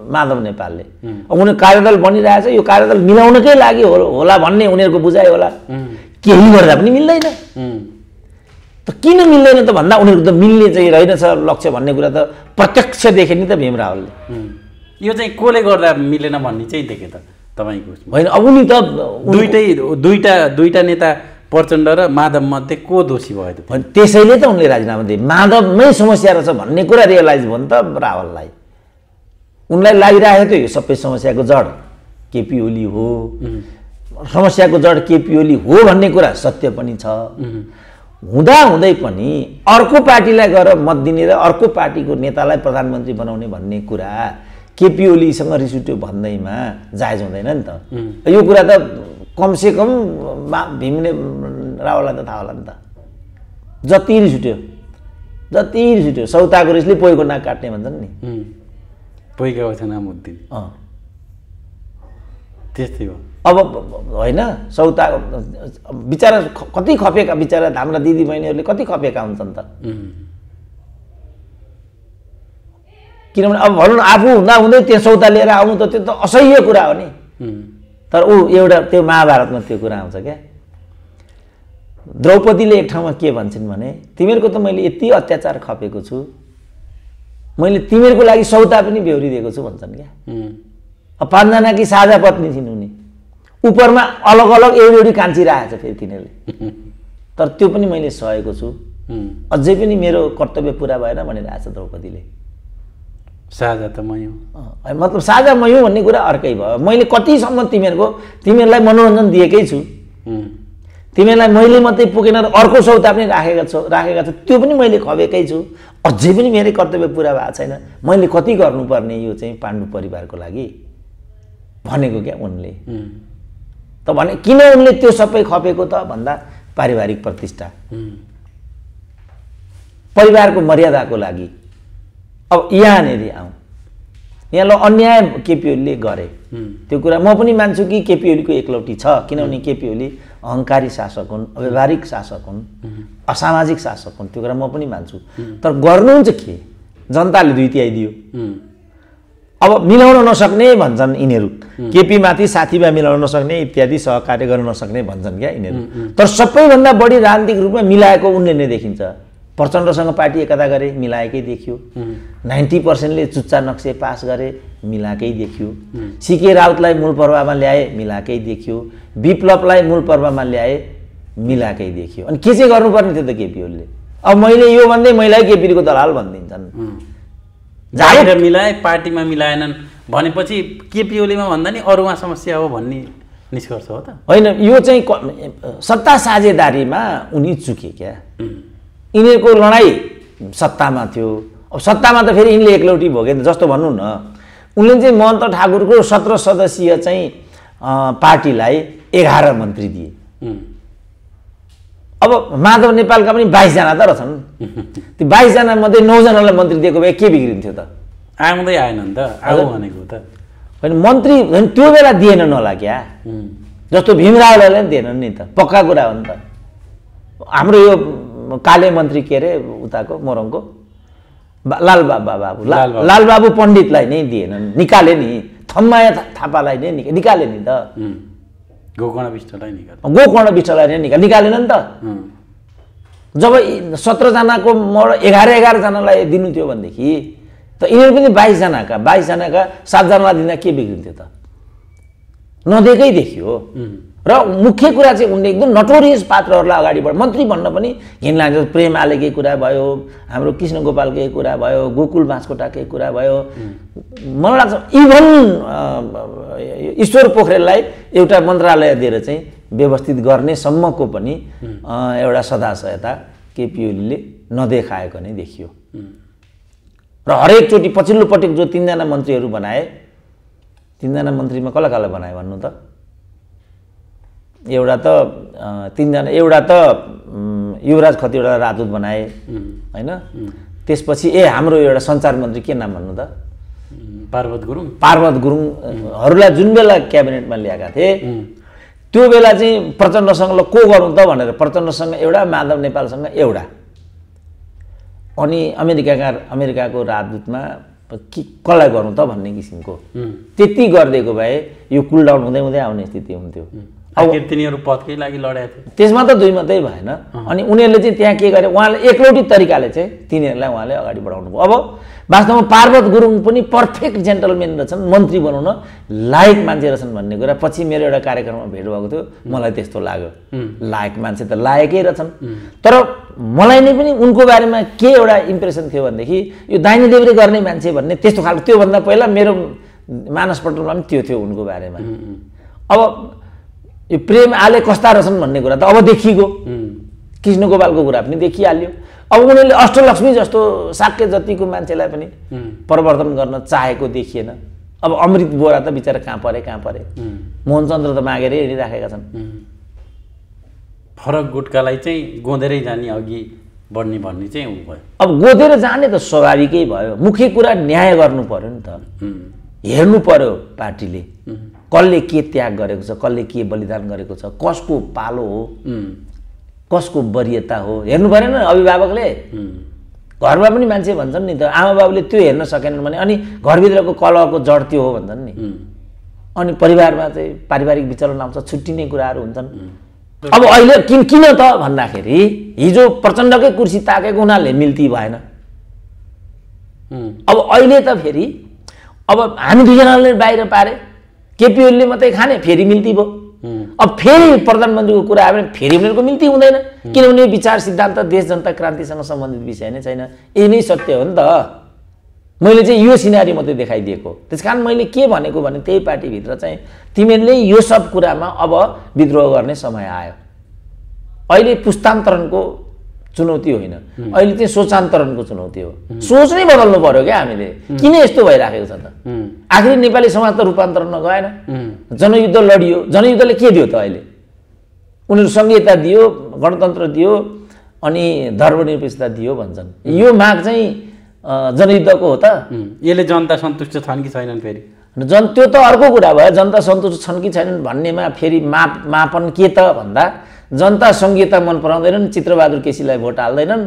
माधव नेपालले। अब उनीहरू कार्यदल बनिरहेछ, यो कार्यदल मिलाउनकै लागि होला भन्ने उनीहरूको बुझाइ होला। केही गर्दा पनि मिल्दैन त। किन मिल्दैन त भन्दा उनीहरूको त मिल्ने चाहिँ रहेनछ लक्ष्य भन्ने कुरा त प्रत्यक्ष देखे नि त भीम रावलले। यो चाहिँ कसले गर्दा मिलेन भन्ने चाहिँ देखे त तपाईँको? होइन, अब उनी त दुईटा नेता प्रचण्ड र माधव मध्ये को दोषी भयो त? त्यसैले त उनले राजीनामा दिए। माधवमै समस्या रहेछ भन्ने कुरा रियलाइज भयो नि त रावललाई। उनलाई लागिरहेको थियो यो सबै समस्याको जड केपी ओली हो, समस्याको जड केपी ओली हो भन्ने कुरा सत्य पनि छ। हुँदाहुँदै पनि अर्को पार्टीलाई गएर मत दिने र अर्को पार्टीको नेतालाई प्रधानमन्त्री बनाउने भन्ने कुरा केपी ओलीसँग रिस उठ्यो भन्दैमा जायज हुँदैन नि त। यो कुरा त कमसेकम भीमले रावललाई त थाहा होला नि त। जति रिस उठ्यो सौताको रिसले पोइको नाक काट्ने भन्छन् नि। पोइका नामुद्दिन त्यस्तै हो। अब होइन सौता बिचरा कति खपेका बिचरा हाम्रा दिदी बहिनीहरूले कति खपेका हुन्छन् त। किनभने अब भनौँ न आफू हुँदाहुँदै त्यो सौता लिएर आउनु त त्यो त असह्य कुरा हो नि। तर एउटा त्यो महाभारतमा त्यो कुरा आउँछ क्या। द्रौपदीले एक ठाउँमा के भन्छन् भने तिमीहरूको त मैले यति अत्याचार खपेको छु, मैले तिमीहरूको लागि सौता पनि बेहोरिदिएको छु भन्छन् क्या। अब 5 जनाकी साझा पत्नी थिइन् उनी, उपरमा अलग अलग एउटी कान्छी राखेको छ फेरि तिनीहरूले। तर त्यो पनि मैले सहेको छु, अझै पनि मेरो कर्तव्य पुरा भएन भनिरहेछ द्रौपदीले। साझा त मै हो, मतलब साझा मै हो भन्ने कुरा अर्कै भयो। मैले कतिसम्म तिमीहरूलाई मनोरञ्जन दिएकै छु, तिमीहरूलाई मैले मात्रै पुगेन र अर्को सौता पनि राखेका छ त्यो पनि मैले खपेकै छु, अझै पनि मेरो कर्तव्य पुरा भएको छैन, मैले कति गर्नुपर्ने यो चाहिँ पाण्डु परिवारको लागि भनेको क्या उनले। त भने किन उनले त्यो सबै खपेको त भन्दा पारिवारिक प्रतिष्ठा, परिवारको मर्यादाको लागि। अब यहाँनिर आउँ, यहाँ ल अन्याय केपी ओलीले गरे त्यो कुरा म पनि मान्छु कि केपी ओलीको एकलौटी छ। किनभने केपी ओली अहङ्कारी शासक हुन्, अव्यवहारिक शासक हुन्, असामाजिक शासक हुन्, त्यो कुरा म पनि मान्छु। तर गर्नुहुन्छ के? जनताले 2/3 दियो। अब मिलाउन नसक्ने भन्छन् यिनीहरू, केपी माथि साथीभाइ मिलाउन नसक्ने इत्यादि सहकार्य गर्न नसक्ने भन्छन् क्या यिनीहरू। तर सबैभन्दा बढी राजनीतिक रूपमा मिलाएको उनले नै देखिन्छ। प्रचण्डसँग पार्टी एकता गरे मिलाएकै देखियो, 90% चुच्चा नक्से पास गरे मिलाएकै देखियो, सीके राउतलाई मूल पर्वमा ल्याए मिलाएकै देखियो, विप्लवलाई मूल पर्वमा ल्याए मिलाएकै देखियो। अनि के चाहिँ गर्नुपर्ने थियो त केपी ओलीले? अब मैले यो भन्दै महिला केपीको दलाल भनिदिन्छन्। जाहेर मिलाए पार्टीमा मिलाएनन् भनेपछि केपी ओलीमा भन्दा नि अरूमा समस्या हो भन्ने निष्कर्ष हो त? होइन, यो चाहिँ सत्ता साझेदारीमा उनी चुके क्या। यिनीहरूको लडाइँ सत्तामा थियो। अब सत्तामा त फेरि यिनले एकलौटी भोगे जस्तो भन्नु न। उनले चाहिँ महन्त ठाकुरको 17 सदस्यीय चाहिँ पार्टीलाई 11 मन्त्री दिए। अब माधव नेपालका पनि 22 जना त रहेछन्। त्यो 22 जना मध्ये 9 जनालाई मन्त्री दिएको भए के बिग्रिन्थ्यो त? आउँदै आएन नि त, आऊ भनेको त होइन। मन्त्री त्यो बेला दिएन नला क्या, जस्तो भीमरावलाई दिएन नि त, पक्का कुरा हो नि त। हाम्रो यो काले मन्त्री के अरे उताको मोरङको लालबाबु पण्डितलाई नै दिएन, निकाले नि। थम्माया थापालाई नै निकाले नि त। गोकर्ण विष्टलाई नै निकालेन नि त। जब 17 जनाको 11 जनालाई दिनु थियो भनेदेखि त यिनीहरू पनि 22 जनाका 7 जनालाई दिँदा के बिग्रिन्थ्यो त? नदिएकै देखियो। र मुख्य कुरा चाहिँ उनले एकदम नटोरियस पात्रहरूलाई अगाडि बढ मन्त्री भन्न पनि घिन लाग्छ। प्रेम आलेकै कुरा भयो, हाम्रो कृष्ण गोपालकै कुरा भयो, गोकुल बाँसकोटाकै कुरा भयो। मलाई लाग्छ इभन ईश्वर पोखरेललाई एउटा मन्त्रालय दिएर चाहिँ व्यवस्थित गर्ने सम्मको पनि एउटा सदाशयता केपी ओलीले नदेखाएको नै देखियो। र हरेकचोटि पछिल्लो पटक जो 3 जना मन्त्रीहरू बनाए, 3 जना मन्त्रीमा कसलाई बनाए भन्नु त? एउटा त युवराज खतिवडालाई राजदूत बनाए होइन। त्यसपछि हाम्रो एउटा सञ्चार मन्त्री के नाम भन्नु त? पार्वत गुरुङहरूलाई जुन बेला क्याबिनेटमा ल्याएका थिए त्यो बेला चाहिँ प्रचण्डसँग ल को गरौँ त भनेर प्रचण्डसँग एउटा, माधव नेपालसँग एउटा, अनि अमेरिकाको राजदूतमा कसलाई गरौँ त भन्ने किसिमको त्यति गरिदिएको भए यो कुल डाउन हुँदै आउने स्थिति हुन्थ्यो। आखिर तिनीहरू पदकै लागि लडेको थियो। त्यसमा त दुई मात्रै भएन। अनि उनीहरूले चाहिँ त्यहाँ के गरे, उहाँले एकलौटी तरिकाले चाहिँ तिनीहरूलाई उहाँले अगाडि बढाउनु भयो। अब वास्तवमा पार्वत गुरुङ पनि पर्फेक्ट जेन्टलमेन रहेछन्, मन्त्री बनाउन लायक मान्छे रहेछन् भन्ने कुरा पछि मेरो एउटा कार्यक्रममा भेट भएको थियो, मलाई त्यस्तो लाग्यो। लायक मान्छे त लायकै रहेछन्। तर मलाई नै पनि उनको बारेमा के एउटा इम्प्रेसन थियो भनेदेखि यो दाहिने देब्रे गर्ने मान्छे भन्ने त्यस्तो खालको, त्योभन्दा पहिला मेरो मानसपटलमा पनि त्यो थियो उनको बारेमा। अब यो प्रेम आले कस्ता रहेछन् भन्ने कुरा त अब देखिगयो, कृष्ण गोपालको कुरा पनि देखिहाल्यो। अब उनीहरूले अष्टलक्ष्मी जस्तो साक्य जतिको मान्छेलाई पनि परिवर्तन गर्न चाहेको देखिएन। अब अमृत बोरा त बिचरा कहाँ परे, मोहनचन्द्र त मागेरै हिँडिराखेका छन्। फरक गुटकालाई चाहिँ गोँदेरै जाने अघि बढ्ने भन्ने चाहिँ ऊ भयो। अब गोदेर जाने त स्वाभाविकै भयो। मुख्य कुरा न्याय गर्नु पर्यो नि त, हेर्नु पर्यो पार्टीले कसले के त्याग गरेको छ, कसले के बलिदान गरेको छ, कसको पालो हो, कसको वरियता हो, हेर्नु परेन अभिभावकले। घरमा पनि मान्छे भन्छन् नि त, आमा बाबुले त्यो हेर्न सकेनन् भने अनि घरभित्रको कलहको जड त्यो हो भन्छन् नि। अनि परिवारमा चाहिँ पारिवारिक विचलन आउँछ, छुट्टिने कुराहरू हुन्छन्। अब अहिले किन त भन्दाखेरि हिजो प्रचण्डकै कुर्सी ताकेको हुनाले मिल्ती भएन। अब अहिले त फेरि अब हामी दुईजनाले बाहिर पारे, केपी ओलीले मात्रै खाने, फेरि मिल्ती भयो। अब फेरि प्रधानमन्त्रीको कुरा आयो भने फेरि उनीहरूको मिल्ती हुँदैन, किनभने विचार सिद्धान्त देश जनता क्रान्तिसँग सम्बन्धित विषय नै छैन। यही नै सत्य हो नि त। मैले चाहिँ यो सिनारी मात्रै देखाइदिएको। त्यसकारण मैले के भनेको भने त्यही पार्टीभित्र चाहिँ तिमीहरूले यो सब कुरामा अब विद्रोह गर्ने समय आयो। अहिले पुस्तान्तरणको चुनौती होइन, अहिले चाहिँ सोचान्तरणको चुनौती हो। सोच नै बदल्नु पर्यो क्या हामीले। किन यस्तो भइराखेको छ त? आखिर नेपाली समाज त रूपान्तरणमा गएन, जनयुद्ध लडियो। जनयुद्धले के दियो त अहिले? उनीहरू संहिता दियो, गणतन्त्र दियो, अनि धर्मनिरपेक्षता दियो भन्छन्। यो माग चाहिँ जनयुद्धको हो त? यसले जनता सन्तुष्ट छन् कि छैनन्? फेरि त्यो त अर्को कुरा भयो। जनता सन्तुष्ट छन् कि छैनन् भन्नेमा फेरि मापन के त भन्दा जनता संहिता मन पराउँदैनन्, चित्रबहादुर केसीलाई भोट हाल्दैनन्,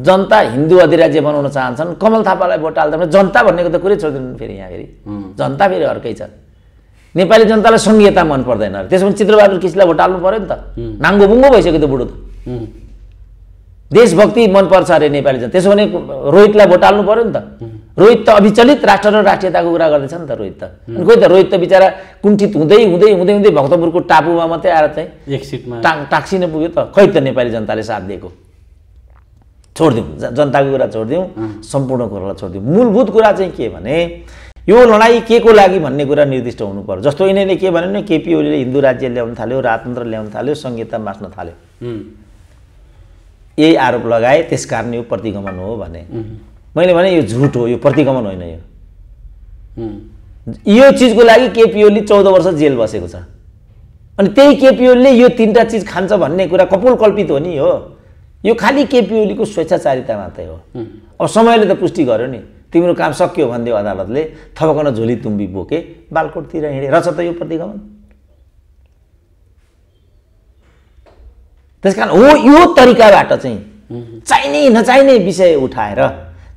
जनता हिन्दू अधिराज्य बनाउन चाहन्छन्, कमल थापालाई भोट हाल्दैनन्। जनता भन्नेको त कुरै छोड्दैनन् फेरि यहाँ। फेरि जनता फेरि अर्कै छ। नेपाली जनतालाई संहिता मन पर्दैन अरे, त्यसो भने चित्रबहादुर केसीलाई भोट हाल्नु पर्यो नि त। नाङ्गो बुङ्गो भइसक्यो त बुढो त। देशभक्ति मनपर्छ अरे नेपाली जनता, त्यसो भने रोहितलाई भोट हाल्नु पर्यो नि त। रोहित त अविचलित राष्ट्र र राष्ट्रियताको कुरा गर्दैछ नि त रोहित त। अनि कोही त रोहित त बिचरा कुण्ठित हुँदै हुँदै हुँदै हुँदै भक्तपुरको टापुमा मात्रै आएर चाहिँ एक सिटमा टाक्सिन पुग्यो त। खै त नेपाली जनताले साथ दिएको। छोडिदिउँ जनताको कुरा, छोडिदिउँ सम्पूर्ण कुरालाई छोडिदिउँ। मूलभूत कुरा चाहिँ के भने यो लडाइँ के को लागि भन्ने कुरा निर्दिष्ट हुनु पर्यो। जस्तो यिनीहरूले के भन्यो भने केपी ओलीले हिन्दू राज्य ल्याउन थाल्यो, राजतन्त्र ल्याउन थाल्यो, संहिता मास्न थाल्यो, यही आरोप लगाए, त्यसकारण यो प्रतिगमन हो भने। मैले भने यो झुट हो, यो प्रतिगमन होइन। यो चिजको लागि केपी ओली 14 वर्ष जेल बसेको छ। अनि त्यही केपी ओलीले यो तीनटा चिज खान्छ भन्ने कुरा कपोल कल्पित हो नि। हो यो खालि केपी ओलीको स्वेच्छाचारिता मात्रै हो। अब समयले त पुष्टि गर्यो नि, तिम्रो काम सक्यो भनिदियो अदालतले, थपकन झोली तुम्बी बोके बालकोटतिर हिँडे। रहेछ त यो प्रतिगमन? त्यसकारण हो यो तरिकाबाट चाहिँ चाहिने नचाहिने विषय उठाएर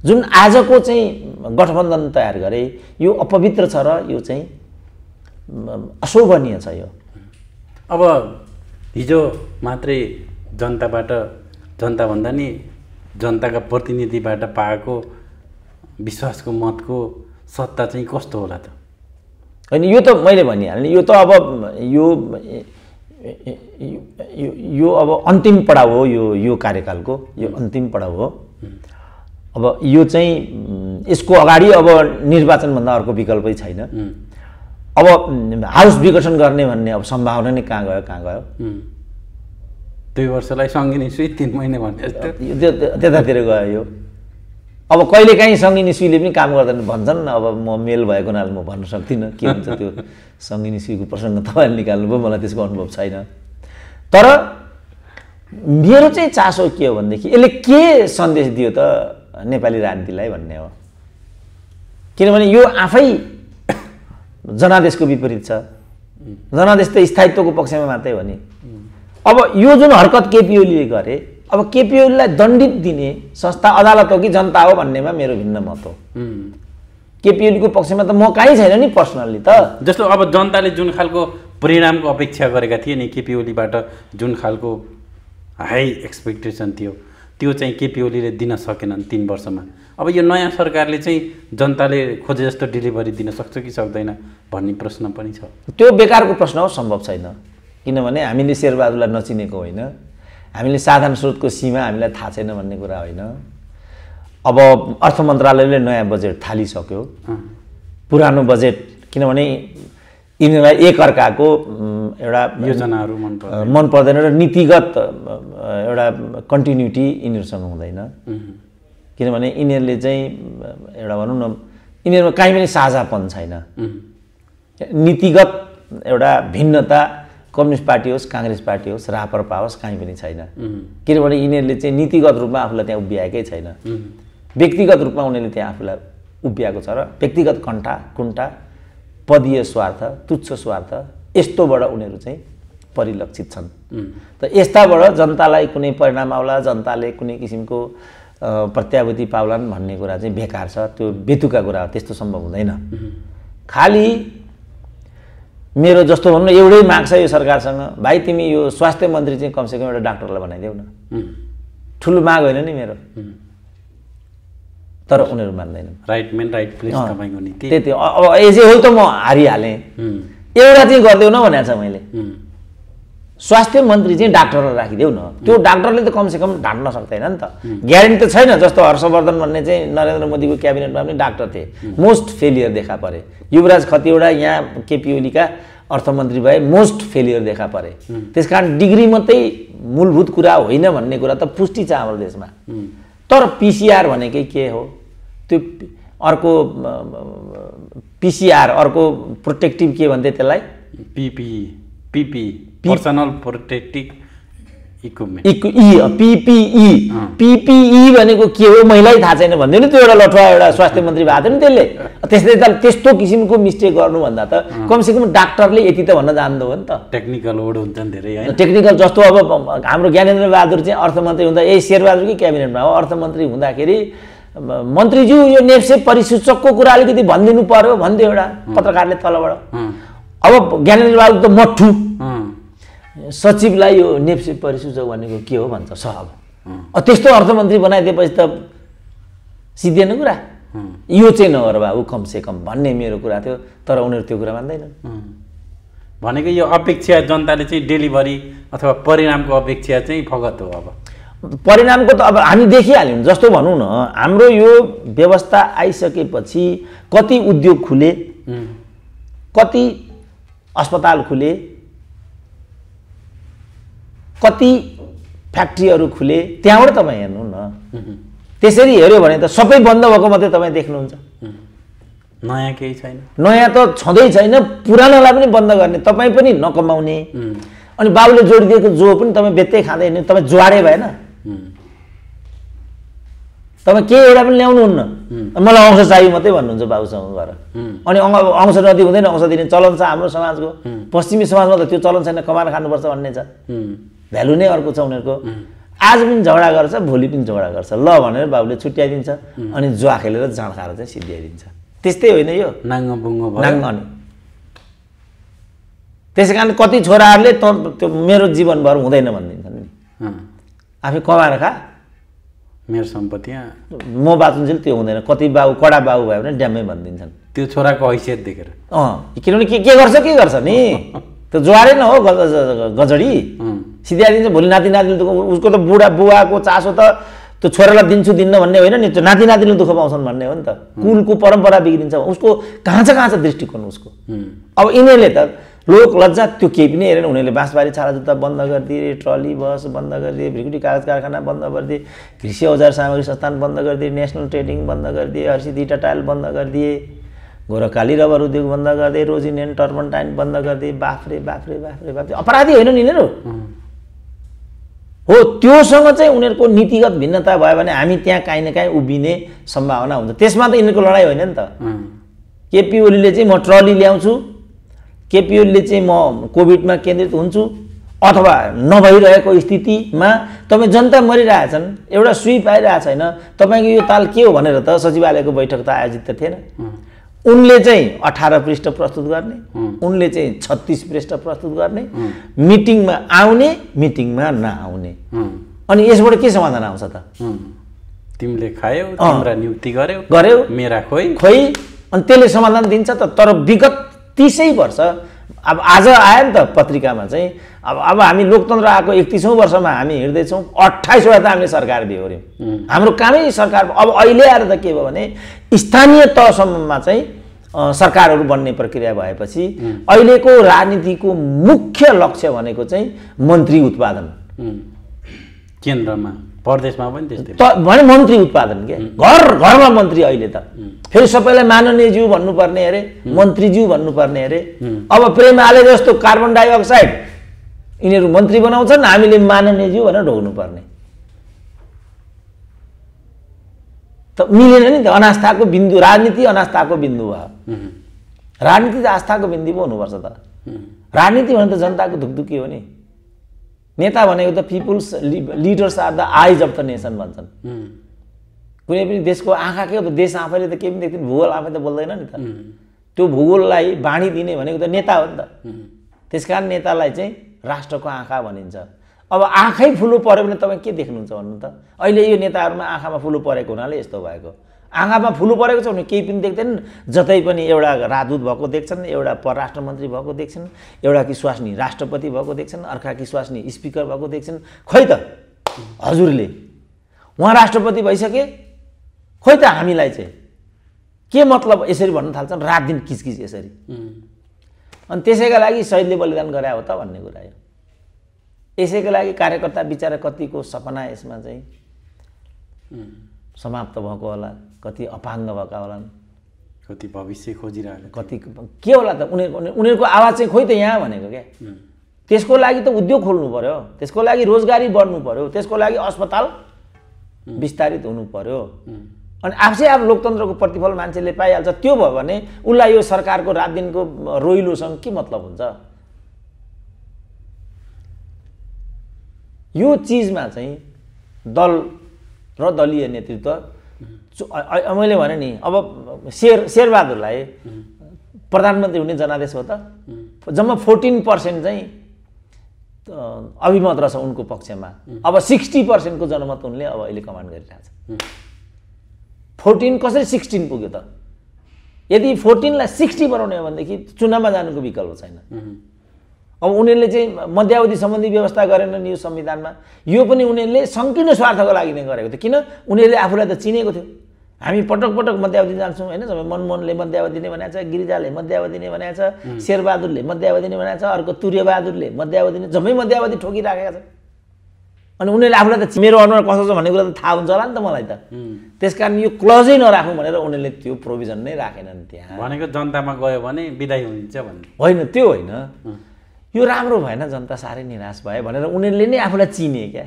जुन आजको चाहिँ गठबन्धन तयार गरे, यो अपवित्र छ र यो चाहिँ अशोभनीय छ। यो अब हिजो मात्रै जनताबाट, जनता भन्दा नि जनताका प्रतिनिधिबाट पाएको विश्वासको मतको सत्ता चाहिँ कस्तो होला त? होइन यो त मैले भनिहालेँ, यो त अब यो अब अन्तिम पडाउ हो। यो कार्यकालको यो अन्तिम पडाउ हो। अब यो चाहिँ यसको अगाडि अब निर्वाचनभन्दा अर्को विकल्पै छैन। अब हाउस विघटन गर्ने भन्ने अब सम्भावना नै कहाँ गयो? 2 वर्षलाई सँगै निस्वी 3 महिना भन्ने जस्तो त्यतातिर गयो यो। अब कहिलेकाहीँ सङ्गी निस्वीले पनि काम गर्दैन भन्छन्। अब म मेल भएको हुनाले म भन्न सक्दिनँ के हुन्छ त्यो सङ्गी निस्वीको प्रसङ्ग तपाईँले निकाल्नुभयो, मलाई त्यसको अनुभव छैन। तर मेरो चाहिँ चासो के हो भनेदेखि यसले के सन्देश दियो त नेपाली राजनीतिलाई भन्ने हो। किनभने यो आफै जनादेशको विपरीत छ। जनादेश त स्थायित्वको पक्षमा मात्रै हो नि। अब यो जुन हरकत केपी ओलीले गरे, अब केपी ओलीलाई दण्डित दिने संस्था अदालत हो कि जनता हो भन्नेमा मेरो भिन्न मत हो। केपी ओलीको पक्षमा त म कहीँ छैन नि पर्सनल्ली त। जस्तो अब जनताले जुन खालको परिणामको अपेक्षा गरेका थिए नि केपी ओलीबाट जुन खालको हाई एक्सपेक्टेसन थियो त्यो चाहिँ केपी ओलीले दिन सकेनन् 3 वर्षमा। अब यो नयाँ सरकारले चाहिँ जनताले खोजे जस्तो डेलिभरी दिन सक्छ कि सक्दैन भन्ने प्रश्न पनि छ। त्यो बेकारको प्रश्न हो, सम्भव छैन। किनभने हामीले शेरबहादुरलाई नचिनेको होइन, हामीले साधन स्रोतको सीमा हामीलाई थाहा छैन भन्ने कुरा होइन। अब अर्थ मन्त्रालयले नयाँ बजेट थालिसक्यो, पुरानो बजेट, किनभने यिनीहरूलाई एकअर्काको एउटा योजनाहरू मन पर्दैन र नीतिगत एउटा कन्टिन्युटी यिनीहरूसँग हुँदैन। किनभने यिनीहरूले चाहिँ एउटा भनौँ न, यिनीहरूमा काहीँ पनि साझापन छैन। नीतिगत एउटा भिन्नता कम्युनिस्ट पार्टी होस्, काङ्ग्रेस पार्टी होस्, राप्रपा होस्, कहीँ पनि छैन। किनभने यिनीहरूले चाहिँ नीतिगत रूपमा आफूलाई त्यहाँ उभिएकै छैन, व्यक्तिगत रूपमा उनीहरूले त्यहाँ आफूलाई उभिएको छ र व्यक्तिगत कुण्ठा, पदीय स्वार्थ, तुच्छ स्वार्थ यस्तोबाट उनीहरू चाहिँ परिलक्षित छन्। त यस्ताबाट जनतालाई कुनै परिणाम आउला, जनताले कुनै किसिमको प्रत्याभूति पाउलान् भन्ने कुरा चाहिँ बेकार छ। त्यो बेतुका कुरा हो, त्यस्तो सम्भव हुँदैन। खालि मेरो जस्तो भनौँ न, एउटै माग छ यो सरकारसँग, भाइ तिमी यो स्वास्थ्य मन्त्री चाहिँ कमसेकम एउटा डाक्टरलाई बनाइदेऊ न। ठुलो माग होइन नि मेरो, तर उनीहरू मान्दैनन्। राइट मेन राइट प्लेस तपाईँको नीति त्यति। अब एजे हो त म हारिहालेँ, एउटा चाहिँ गरिदेऊ न भनेको छ मैले। स्वास्थ्य मन्त्री चाहिँ डाक्टरलाई राखिदेऊ न। त्यो डाक्टरले त कमसेकम ढाँट्न सक्दैन नि त, ग्यारेन्टी त छैन। जस्तो हर्षवर्धन भन्ने चाहिँ नरेन्द्र मोदीको क्याबिनेटमा पनि डाक्टर थिए, मोस्ट फेलियर देखा परे। युवराज खतिवडा यहाँ केपी ओलीका अर्थमन्त्री भए, मोस्ट फेलियर देखा परे। त्यसकारण डिग्री मात्रै मूलभूत कुरा होइन भन्ने कुरा त पुष्टि छ हाम्रो देशमा। तर पिसिआर भनेकै के हो? त्यो अर्को पिसिआर, अर्को प्रोटेक्टिभ के भन्थे त्यसलाई? PP personal protective equipment. PPE भनेको के हो महिलाई थाहा छैन भन्दै नि, त्यो एउटा लठुवा एउटा स्वास्थ्य मन्त्री भएको थियो नि त्यसले। त्यस्तो किसिमको मिस्टेक गर्नुभन्दा त कमसेकम डाक्टरले यति त भन्न जान्दो हो नि त। टेक्निकल वर्ड हुन्छन् धेरै होइन, टेक्निकल। जस्तो अब हाम्रो ज्ञानेन्द्र बहादुर चाहिँ अर्थमन्त्री हुँदा, शेरबहादुरकै क्याबिनेटमा हो, अर्थमन्त्री हुँदाखेरि मन्त्रीज्यू यो नेप्से परिसूचकको कुरा अलिकति भनिदिनु पर्यो भन्थ्यो एउटा पत्रकारले तलबाट। अब ज्ञानेन्द्र बहादुर त मठ्ठु, सचिवलाई यो नेप्से परिसूचक भनेको के हो भन्छ सहब। त्यस्तो अर्थमन्त्री बनाइदिएपछि त सिद्धिएन कुरा। यो चाहिँ नगर बाबु कमसेकम भन्ने मेरो कुरा थियो, तर उनीहरू त्यो कुरा मान्दैनन्। भनेको यो अपेक्षा जनताले चाहिँ डेलिभरी अथवा परिणामको अपेक्षा चाहिँ फगत हो। अब परिणामको त अब हामी देखिहाल्यौँ। जस्तो भनौँ न, हाम्रो यो व्यवस्था आइसकेपछि कति उद्योग खुले, कति अस्पताल खुले, कति फ्याक्ट्रीहरू खुले, त्यहाँबाट तपाईँ हेर्नु न। त्यसरी हेऱ्यो भने त सबै बन्द भएको मात्रै तपाईँ देख्नुहुन्छ, नयाँ केही छैन। नयाँ त छँदै छैन, पुरानोलाई पनि बन्द गर्ने, तपाईँ पनि नकमाउने। अनि बाबुले जोडिदिएको जो पनि तपाईँ बेच्दै खाँदै हिँड्ने, तपाईँ जुवाडै भएन। तपाईँ के एउटा पनि ल्याउनुहुन्न, मलाई अंश चाहियो मात्रै भन्नुहुन्छ बाबुसँग गएर। अनि अंश नदी हुँदैन, अंश दिने चलन छ हाम्रो समाजको। पश्चिमी समाजमा त त्यो चलन छैन, कमाएर खानुपर्छ भन्ने छ, भ्यालु नै अर्को छ उनीहरूको। आज पनि झगडा गर्छ, भोलि पनि झगडा गर्छ, ल भनेर बाबुले छुट्याइदिन्छ, अनि जुवा खेलेर जाँड खाएर चाहिँ सिद्ध्याइदिन्छ। त्यस्तै होइन यो नाङ्गबुङ्गो अनि त्यसै कारण कति छोराहरूले त्यो मेरो जीवनभर हुँदैन भनिदिन्छन् नि। आफै कमाएर खा, मेरो सम्पत्ति म बाँचुन्जेल त्यो हुँदैन। कति बाबु कडा बाबु भयो भने ड्यामै भनिदिन्छन्, त्यो छोराको हैसियत देखेर। किनभने के गर्छ नि, त्यो ज्वारै न हो गजडी, सिध्याइदिन्छ। भोलि नाति नातिले उसको त बुवाको चासो त त्यो छोरालाई दिन्छु दिन्न भन्ने होइन नि, त्यो नाति नातिले दुःख पाउँछन् भन्ने हो नि त। कुलको परम्परा बिग्रिन्छ, उसको कहाँ छ दृष्टिकोण उसको। अब यिनीहरूले त लोक लज्जा त्यो केही पनि हेरेन। उनीहरूले बाँसबारी छाला जुत्ता बन्द गरिदिए, ट्रली बस बन्द गरिदिए, भ्रिकुटी कागज कारखाना बन्द गरिदिए, कृषि औजार सामग्री संस्थान बन्द गरिदिए, नेसनल ट्रेडिङ बन्द गरिदिए, हर्षिदी टाइल बन्द गरिदिए, गोरकाली रबर उद्योग बन्द गरिदिए, रोजिन एन्ड टर्पन्टाइन बन्द गरिदिए। बाफ्रे बाफ्रे बाफ्रे बाफ्रे, अपराधी होइन नि यिनीहरू हो। त्योसँग चाहिँ उनीहरूको नीतिगत भिन्नता भयो भने हामी त्यहाँ काहीँ न काहीँ उभिने सम्भावना हुन्छ। त्यसमा त यिनीहरूको लडाइँ होइन नि त। केपी ओलीले चाहिँ म ट्रली ल्याउँछु, केपी ओलीले चाहिँ म कोभिडमा केन्द्रित हुन्छु, अथवा नभइरहेको स्थितिमा तपाईँ जनता मरिरहेछन्, एउटा सुई पाइरहेको छैन, तपाईँको यो ताल के हो भनेर त सचिवालयको बैठक त आयोजित त थिएन। उनले चाहिँ 18 पृष्ठ प्रस्तुत गर्ने, उनले चाहिँ 36 पृष्ठ प्रस्तुत गर्ने, मिटिङमा आउने मिटिङमा नआउने। अनि यसबाट के समाधान आउँछ त? तिमीले खायौ, तिम्रो नियुक्ति गर्यौ, मेरा खोइ। अनि त्यसले समाधान दिन्छ त? तर विगत 30 वर्ष अब आज आयो नि त पत्रिकामा चाहिँ अब हामी लोकतन्त्र आएको 31औं वर्षमा हामी हिँड्दैछौँ, 28 वटा त हामीले सरकार बिहोर्यौँ। हाम्रो कामै सरकार। अब अहिले आएर त के भयो भने स्थानीय तहसम्ममा चाहिँ सरकारहरू बन्ने प्रक्रिया भएपछि अहिलेको राजनीतिको मुख्य लक्ष्य भनेको चाहिँ मन्त्री उत्पादन। केन्द्रमा प्रदेशमा पनि त्यस्तै भने मन्त्री उत्पादन के, घर घरमा मन्त्री। अहिले त फेरि सबैलाई माननीयज्यू भन्नुपर्ने अरे, मन्त्रीज्यू भन्नुपर्ने अरे। अब प्रेमाले जस्तो कार्बन डाइअक्साइड यिनीहरू मन्त्री बनाउँछन्, हामीले माननीयज्यू भनेर ढोग्नुपर्ने त मिलेन नि त। अनास्थाको बिन्दु, राजनीति अनास्थाको बिन्दु भयो। राजनीति त आस्थाको बिन्दु पो हुनुपर्छ त। राजनीति भने त जनताको धुकधुकी हो नि। नेता भनेको त पिपुल्स लिडर्स आर द आइज अफ द नेसन भन्छन्। कुनै पनि देशको आँखा के हो त? देश आफैले त केही पनि देख्दैन, भूगोल आफै त बोल्दैन नि त। त्यो भूगोललाई बाँडी दिने भनेको त नेता हो नि त। त्यसकारण नेतालाई चाहिँ राष्ट्रको आँखा भनिन्छ। अब आँखै फुलो पऱ्यो भने तपाईँ के देख्नुहुन्छ भन्नु त? अहिले यो नेताहरूमा आँखामा फुलो परेको हुनाले यस्तो भएको। आँखामा फुलो परेको छ भने केही पनि देख्दैनन्, जतै पनि एउटा राजदूत भएको देख्छन्, एउटा परराष्ट्र मन्त्री भएको देख्छन्, एउटा कि स्वास्नी राष्ट्रपति भएको देख्छन्, अर्का कि स्वास्नी स्पिकर भएको देख्छन्। खोइ त हजुरले उहाँ राष्ट्रपति भइसके, खोइ त हामीलाई चाहिँ के मतलब? यसरी भन्न थाल्छन्, रात दिन किचकिच यसरी। अनि त्यसैका लागि शहीदले बलिदान गरे हो त भन्ने कुरा हो। यसैका लागि कार्यकर्ता बिचारा कतिको सपना यसमा चाहिँ समाप्त भएको होला, कति अपाङ्ग भएका होलान्, कति भविष्य खोजिरहेको, कति के होला त? उनीहरूको आवाज चाहिँ खोइ त यहाँ भनेको क्या। त्यसको लागि त उद्योग खोल्नु पर्यो, त्यसको लागि रोजगारी बढ्नु पर्यो, त्यसको लागि अस्पताल विस्तारित हुनु पर्यो। अनि आफै आफ लोकतन्त्रको प्रतिफल मान्छेले पाइहाल्छ। त्यो भयो भने उसलाई यो सरकारको रात दिनको रोइलोसँग के मतलब हुन्छ? यो चिजमा चाहिँ दल र दलीय नेतृत्व, मैले भने नि अब शेरबहादुरलाई प्रधानमन्त्री हुने जनादेश हो त। जम्मा 14% चाहिँ अभिमत रहेछ उनको पक्षमा। अब 60% को जनमत उनले अब अहिले कमान्ड गरिरहेछ। 14 कसरी 16 पुग्यो त? यदि 14 लाई 60 बनाउने हो भनेदेखि चुनावमा जानुको विकल्प छैन। अब उनीहरूले चाहिँ मध्यावधि सम्बन्धी व्यवस्था गरेनन् यो संविधानमा। यो पनि उनीहरूले सङ्कीर्ण स्वार्थको लागि नै गरेको थियो। किन? उनीहरूले आफूलाई त चिनेको थियो। हामी पटक पटक मध्यावधि जान्छौँ होइन। जब मनमोहनले मध्यावधि नै भनेको छ, गिरिजाले मध्यावधि नै भनेको छ, शेरबहादुरले मध्यावधि नै भनेको छ, अर्को तुर्यबहादुरले मध्यावधि नै, जम्मै मध्यावधि ठोकिराखेका छन्। अनि उनीहरूले आफूलाई त मेरो अनुहार कस्तो छ भन्ने कुरा त थाहा हुन्छ होला नि त मलाई त। त्यसकारण यो क्लजै नराखौँ भनेर उनीहरूले त्यो प्रोभिजन नै राखेनन् त्यहाँ। भनेको जनतामा गयो भने बिदाई हुन्छ भन्ने होइन, त्यो होइन। यो राम्रो भएन, जनता साह्रै निराश भयो भनेर उनीहरूले नै आफूलाई चिने क्या।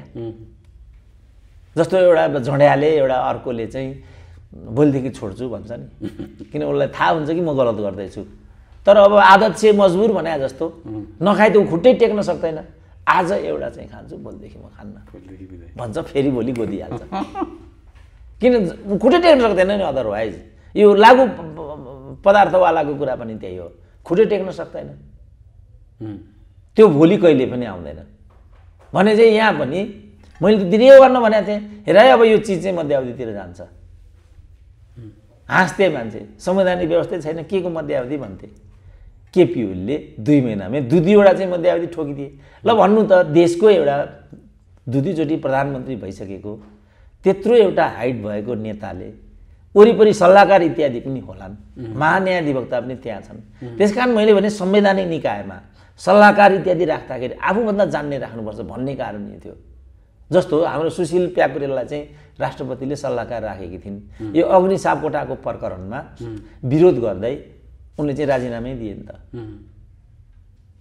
जस्तो एउटा झड्याले एउटा अर्कोले चाहिँ भोलिदेखि छोड्छु भन्छ नि, किन उसलाई थाहा हुन्छ कि म गलत गर्दैछु। तर अब आदत से मजबुर भने जस्तो नखाइ त ऊ खुट्टै टेक्न सक्दैन। आज एउटा चाहिँ खान्छु, भोलिदेखि म खान्न भन्छ, फेरि भोलि गोदिहाल्छ। किन? खुट्टै टेक्न सक्दैन नि अदरवाइज। यो लागु पदार्थवालाको कुरा पनि त्यही हो, खुट्टै टेक्न सक्दैन। त्यो भोलि कहिले पनि आउँदैन भने चाहिँ यहाँ पनि मैले त दिने गर्न भनेको थिएँ। हेर अब यो चिज चाहिँ मध्यावधितिर जान्छ। हाँस्थे मान्छे, संवैधानिक व्यवस्था छैन, के को मध्यावधि भन्थे। केपी ओलीले 2 महिनामै दुईवटा चाहिँ मध्यावधि ठोकिदिए। ल भन्नु त, देशको एउटा दुईचोटि प्रधानमन्त्री भइसकेको, त्यत्रो एउटा हाइट भएको नेताले वरिपरि सल्लाहकार इत्यादि पनि होलान्, महान्यायाधिवक्ता पनि त्यहाँ छन्। त्यसकारण मैले भने संवैधानिक निकायमा सल्लाहकार इत्यादि राख्दाखेरि आफूभन्दा जान्ने राख्नुपर्छ भन्ने कारण नै थियो। जस्तो हाम्रो सुशील प्याकुरेललाई चाहिँ राष्ट्रपतिले सल्लाहकार राखेकी थिइन्। यो अग्नि सापकोटाको प्रकरणमा विरोध गर्दै उनले चाहिँ राजीनामै दिए नि त।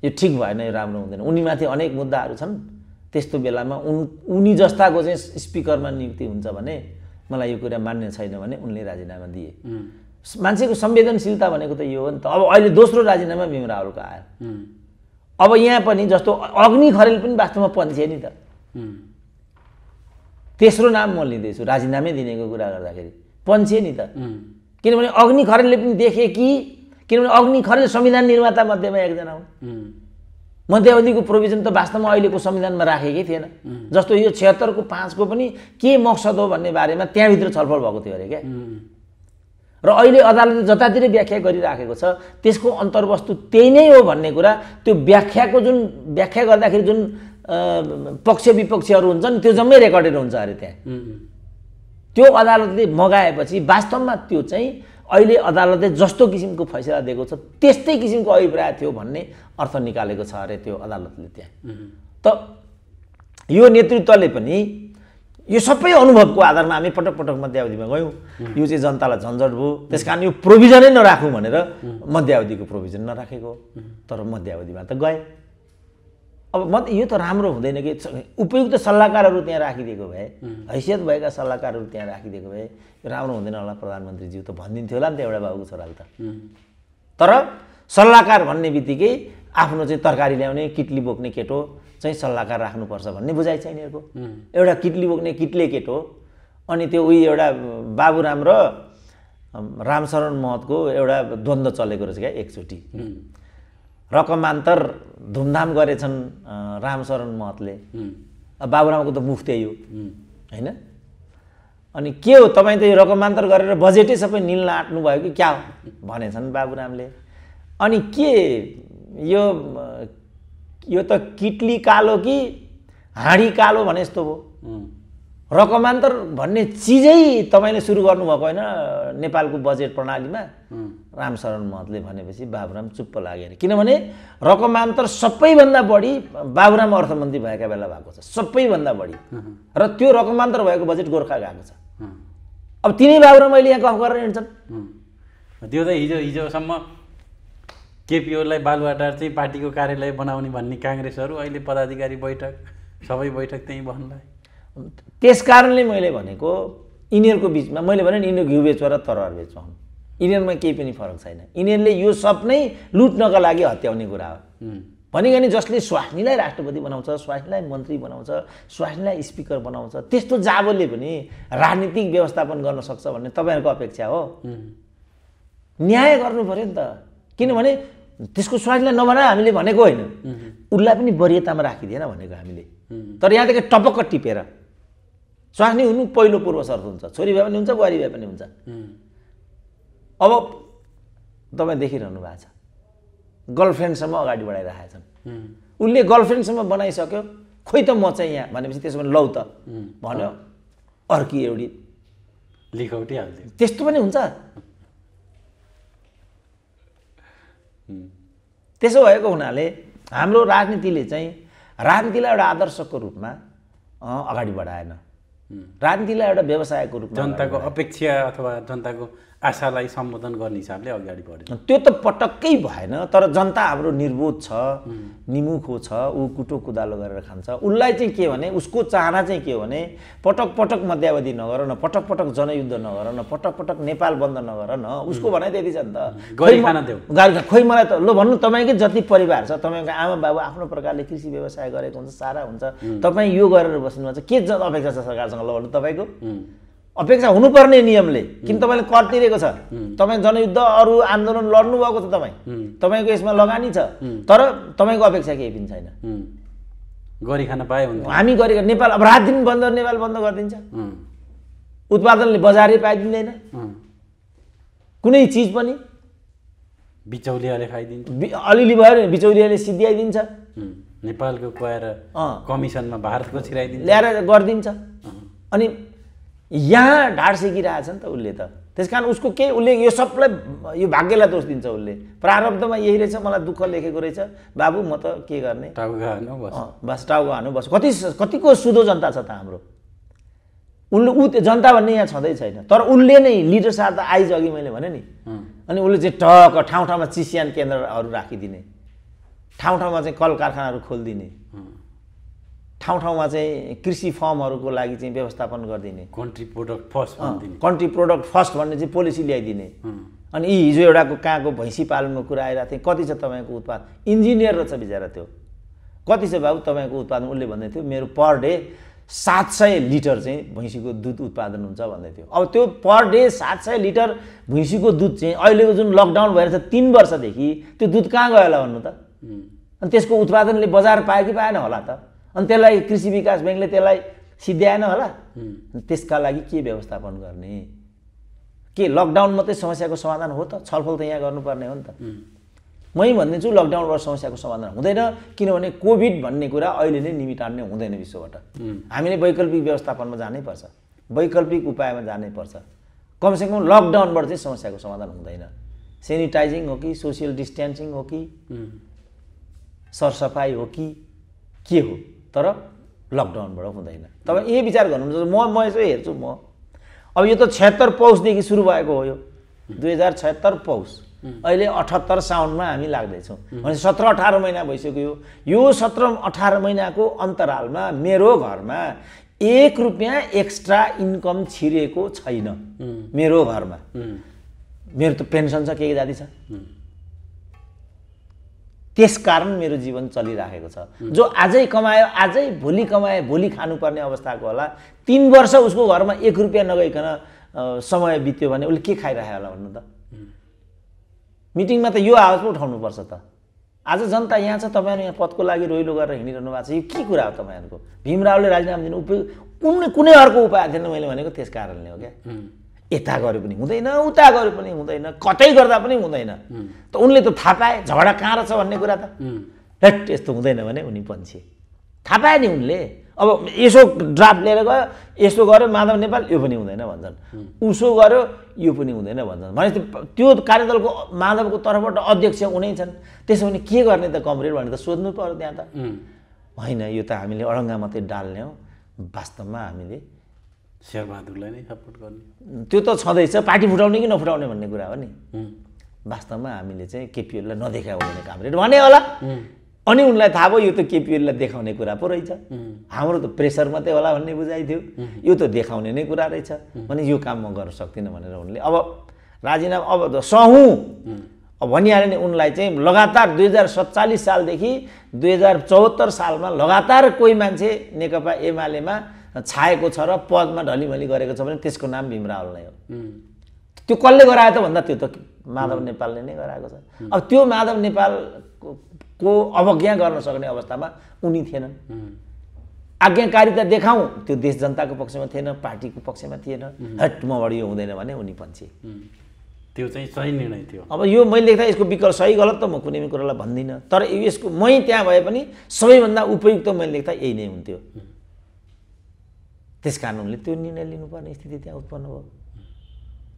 यो ठिक भएन, यो राम्रो हुँदैन। उनीमाथि अनेक मुद्दाहरू छन्। त्यस्तो बेलामा उनी जस्ताको चाहिँ स्पिकरमा नियुक्ति हुन्छ भने मलाई यो कुरा मान्य छैन भने उनले राजीनामा दिए। मान्छेको संवेदनशीलता भनेको त यो हो नि त। अब अहिले दोस्रो राजीनामा भीम रावलको आयो। अब यहाँ पनि जस्तो अग्नि खरेल पनि वास्तवमा पन्छे नि त। तेस्रो नाम म लिँदैछु राजीनामै दिनेको कुरा गर्दाखेरि, पन्छे नि त। किनभने अग्नि खरेलले पनि देखे कि किनभने अग्नि खरेल संविधान निर्माता मध्येमा एकजना हुन्। मध्यावधिको प्रोभिजन त वास्तवमा अहिलेको संविधानमा राखेकै थिएन। जस्तो यो 76 को 5 को पनि के मकसद हो भन्ने बारेमा त्यहाँभित्र छलफल भएको थियो अरे क्या। र अहिले अदालतले जतातिर व्याख्या गरिराखेको छ त्यसको अन्तर्वस्तु त्यही नै हो भन्ने कुरा त्यो व्याख्याको जुन व्याख्या गर्दाखेरि जुन पक्ष विपक्षहरू हुन्छन् त्यो जम्मै रेकर्डेड हुन्छ अरे त्यहाँ। त्यो अदालतले मगाएपछि वास्तवमा त्यो चाहिँ अहिले अदालतले जस्तो किसिमको फैसला दिएको छ त्यस्तै किसिमको अभिप्राय थियो भन्ने अर्थ निकालेको छ अरे त्यो अदालतले त्यहाँ। त यो नेतृत्वले पनि यो सबै अनुभवको आधारमा हामी पटक पटक मध्यावधिमा गयौँ। यो चाहिँ जनतालाई झन्झट भयो, त्यसकारण यो प्रोभिजनै नराखौँ भनेर मध्यावधिको प्रोभिजन नराखेको। तर मध्यावधिमा त गए। अब यो त राम्रो हुँदैन कि उपयुक्त सल्लाहकारहरू त्यहाँ राखिदिएको भए, हैसियत भएका सल्लाहकारहरू त्यहाँ राखिदिएको भए यो राम्रो हुँदैन होला प्रधानमन्त्रीज्यू त भनिदिन्थ्यो होला नि त एउटा बाबुको छोराले त। तर सल्लाहकार भन्ने बित्तिकै आफ्नो चाहिँ तरकारी ल्याउने किटली बोक्ने केटो चाहिँ सल्लाहकार राख्नुपर्छ भन्ने बुझाइ छ यिनीहरूको। एउटा किटली बोक्ने किट्ले केटो अनि त्यो उही एउटा बाबुराम र रामशरण महतको एउटा द्वन्द्व चलेको रहेछ क्या एकचोटि। रकमान्तर धुमधाम गरेछन् रामशरण महतले, बाबुरामको त मुख त्यही हो होइन। अनि के हो तपाईँ त यो रकमान्तर गरेर बजेटै सबै निल्न आँट्नु भयो कि क्या हो भनेछन् बाबुरामले। अनि के यो त किटली कालो कि हाँडी कालो भने जस्तो भयो। रकमान्तर भन्ने चिजै तपाईँले सुरु गर्नुभएको होइन नेपालको बजेट प्रणालीमा। रामशरण महतले भनेपछि बाबुराम चुप्प लाग्यो अरे। किनभने रकमान्तर सबैभन्दा बढी बाबुराम अर्थमन्त्री भएका बेला भएको छ, सबैभन्दा बढी। र त्यो रकमान्तर भएको बजेट गोर्खा गएको छ। अब तिनै बाबुराम अहिले यहाँ गफ गरेर हिँड्छन्। त्यो त हिजोसम्म केपी ओलीलाई बालुवाटार चाहिँ पार्टीको कार्यालय बनाउने भन्ने काङ्ग्रेसहरू अहिले पदाधिकारी बैठक सबै बैठक त्यहीँ बस्नलाई। त्यस कारणले मैले भनेको यिनीहरूको बिचमा मैले भने यिनीहरू घिउ बेचुवा र तरवार बेचुवा हुन्। यिनीहरूमा केही पनि फरक छैन। यिनीहरूले यो सब नै लुट्नका लागि हत्याउने कुरा हो। भनेको जसले स्वास्नीलाई राष्ट्रपति बनाउँछ, स्वास्नीलाई मन्त्री बनाउँछ, स्वास्नीलाई स्पिकर बनाउँछ, त्यस्तो जाबोले पनि राजनीतिक व्यवस्थापन गर्न सक्छ भन्ने तपाईँहरूको अपेक्षा हो। न्याय गर्नु पर्यो नि त। किनभने त्यसको स्वास्नीलाई नबनाए हामीले भनेको होइन, उसलाई पनि वरियतामा राखिदिएन भनेको हामीले। तर यहाँदेखि टपक्क टिपेर स्वास्नी हुनु पहिलो पूर्व शर्त हुन्छ। छोरी भए पनि हुन्छ, बुहारी भए पनि हुन्छ। अब तपाईँ देखिरहनु भएको छ गर्लफ्रेन्डसम्म अगाडि बढाइरहेका छन्। उसले गर्लफ्रेन्डसम्म बनाइसक्यो, खोइ त म चाहिँ यहाँ भनेपछि त्यसो भने लौ त भन्यो अर्की एउटी लिखौटी हाल्थ्यो। त्यस्तो पनि हुन्छ। त्यसो भएको हुनाले हाम्रो राजनीतिले चाहिँ राजनीतिलाई एउटा आदर्शको रूपमा अगाडि बढाएन, राजनीतिलाई एउटा व्यवसायको रूपमा जनताको अपेक्षा अथवा जनताको आशालाई सम्बोधन गर्ने हिसाबले अगाडि बढ्यो। त्यो त पटक्कै भएन। तर जनता हाम्रो निर्बोध छ, निमुखो छ, ऊ कुटो कुदालो गरेर खान्छ। उसलाई चाहिँ के भने उसको चाहना चाहिँ के हो भने पटक पटक मध्यावधि नगर न, पटक पटक जनयुद्ध नगर न, पटक पटक नेपाल बन्द नगर न। उसको भनाइ त्यति छ नि त। खोइ मलाई त ल भन्नु तपाईँकै जति परिवार छ, तपाईँको आमा बाबु आफ्नो प्रकारले कृषि व्यवसाय गरेको हुन्छ, सारा हुन्छ, तपाईँ यो गरेर बस्नुहुन्छ, के अपेक्षा छ सरकारसँग? ल भन्नु तपाईँको अपेक्षा हुनुपर्ने नियमले। किन तपाईँले कर तिरेको छ, तपाईँ जनयुद्ध अरू आन्दोलन लड्नु भएको छ, तपाईँको यसमा लगानी छ, तर तपाईँको अपेक्षा केही पनि छैन। गरी खान पाए हुन्छ। हामी गरी नेपाल अब रात दिन बन्द, नेपाल बन्द गरिदिन्छ। उत्पादनले बजारै पाइदिँदैन, कुनै चिज पनि बिचौलियाले खाइदिन्छ। अलिअलि भयो भने बिचौलियाले सिद्ध्याइदिन्छ। नेपालको कुहाएर कमिसनमा भारतको छिराइदिन्छ, ल्याएर गरिदिन्छ। अनि यहाँ ढाड सेकिरहेछ नि त उसले त। त्यस कारण उसको के उसले यो सबलाई यो भाग्यलाई दोष दिन्छ। उसले प्रारब्धमा यही रहेछ, मलाई दुःख लेखेको रहेछ, बाबु म त के गर्ने, बस टाउको हानु बस। कतिको सुधो जनता छ त हाम्रो। उसले जनता भन्ने यहाँ छँदै छैन। तर उसले नै लिडर साथ आइज अघि मैले भने नि। अनि उसले चाहिँ टक ठाउँ ठाउँमा चिसियान केन्द्रहरू राखिदिने, ठाउँ ठाउँमा चाहिँ कल कारखानाहरू खोलिदिने, ठाउँ ठाउँमा चाहिँ कृषि फर्महरूको लागि चाहिँ व्यवस्थापन गरिदिने, country product first country product first भन्ने चाहिँ पोलिसी ल्याइदिने। अनि हिजो एउटाको कहाँको भैँसी पालनको कुरा आइरहेको थियो, कति छ तपाईँको उत्पादन? इन्जिनियर रहेछ बिचरा त्यो, कति छ बाबु तपाईँको उत्पादन? उसले भन्दै थियो मेरो पर डे 700 लिटर चाहिँ भैँसीको दुध उत्पादन हुन्छ भन्दै थियो। अब त्यो पर डे 700 लिटर भैँसीको दुध चाहिँ अहिलेको जुन लकडाउन भएर 3 वर्षदेखि त्यो दुध कहाँ गयो होला भन्नु त? अनि त्यसको उत्पादनले बजार पायो कि पाएन होला त? अनि त्यसलाई कृषि विकास ब्याङ्कले त्यसलाई सिद्ध्याएन होला? त्यसका लागि के व्यवस्थापन गर्ने? के लकडाउन मात्रै समस्याको समाधान हो त? छलफल त यहाँ गर्नुपर्ने हो नि त। मै भनिदिन्छु लकडाउनबाट समस्याको समाधान हुँदैन, किनभने कोभिड भन्ने कुरा अहिले नै निमी टान्ने हुँदैन विश्वबाट। हामीले वैकल्पिक व्यवस्थापनमा जानै पर्छ, वैकल्पिक उपायमा जानै पर्छ। कमसेकम लकडाउनबाट चाहिँ समस्याको समाधान हुँदैन। सेनिटाइजिङ हो कि सोसियल डिस्टेन्सिङ हो कि सरसफाइ हो कि के हो, तर लकडाउनबाट हुँदैन। तपाईँ यही विचार गर्नुहुन्छ। म यसो हेर्छु, म अब यो त 76 पौषदेखि सुरु भएको हो। यो 2076 पौष, अहिले 78 साउनमा हामी लाग्दैछौँ। भने 17-18 महिना भइसक्यो। यो 17-18 महिनाको अन्तरालमा मेरो घरमा 1 रुपियाँ एक्स्ट्रा इन्कम छिरेको छैन। मेरो घरमा मेरो त पेन्सन छ, के जाति छ। त्यसकारण मेरो जीवन चलिराखेको छ। जो आजै कमायो, आजै भोलि कमायो, भोलि खानुपर्ने अवस्थाको होला। 3 वर्ष उसको घरमा 1 रुपियाँ नगइकन समय बित्यो भने उसले के खाइरहेको होला भन्नु त? मिटिङमा त यो आवाज पो उठाउनुपर्छ त। आज जनता यहाँ छ, तपाईँहरू यहाँ पदको लागि रोइलो गरेर हिँडिरहनु भएको छ। यो के कुरा हो तपाईँहरूको? भीम रावले राजीनामा दिनु कुनै अर्को उपाय थिएन मैले भनेको त्यस कारणले हो क्या। यता गरे पनि हुँदैन, उता गरे पनि हुँदैन, कतै गर्दा पनि हुँदैन। त उनले त थाहा पाए झगडा कहाँ रहेछ भन्ने कुरा त। हेट यस्तो हुँदैन भने उनी पन्छे थाहा पाए नि उनले। अब यसो ड्राफ्ट लिएर गयो, यसो गर्यो माधव नेपाल, यो पनि हुँदैन भन्छन्, उसो गर्यो यो पनि हुँदैन भन्छन्। भने त्यो कार्यदलको माधवको तर्फबाट अध्यक्ष उनै छन्। त्यसो भने के गर्ने त कमरेड भनेर त सोध्नु पर्यो त्यहाँ त। होइन, यो त हामीले अडङ्गा मात्रै डाल्ने हो। वास्तवमा हामीले शेरबहादुरलाई नै सपोर्ट गर्ने त्यो त छँदैछ। पार्टी फुटाउने कि नफुटाउने भन्ने कुरा हो नि। वास्तवमा हामीले चाहिँ केपीओलीलाई नदेखायो भने कामरेड भने होला। अनि उनलाई थाहा भयो यो त केपीओलीलाई देखाउने कुरा पो रहेछ। हाम्रो त प्रेसर मात्रै होला भन्ने बुझाइ थियो, यो त देखाउने नै कुरा रहेछ। भने यो काम म गर्न सक्दिनँ भनेर उनले अब राजीनामा अब सहौँ अब भनिहाले नि। उनलाई चाहिँ लगातार 2047 सालदेखि 2074 सालमा लगातार कोही मान्छे नेकपा एमालेमा छाएको छ र पदमा ढलिमली गरेको छ भने त्यसको नाम भीम रावल नै हो। त्यो कसले गरायो त भन्दा त्यो त माधव नेपालले नै गराएको छ। अब त्यो माधव नेपालको अवज्ञा गर्न सक्ने अवस्थामा उनी थिएनन्। आज्ञाकारिता देखाउँ, त्यो देश जनताको पक्षमा थिएन, पार्टीको पक्षमा थिएन। हट मबाट यो हुँदैन भने उनी पन्छे। त्यो चाहिँ सही निर्णय थियो। अब यो मैले लेख्दा यसको विकल्प सही गलत त म कुनै पनि कुरालाई भन्दिनँ, तर यसको मै त्यहाँ भए पनि सबैभन्दा उपयुक्त मैले लेख्दा यही नै हुन्थ्यो। त्यस कारण उनले त्यो निर्णय लिनुपर्ने स्थिति त्यहाँ उत्पन्न भयो।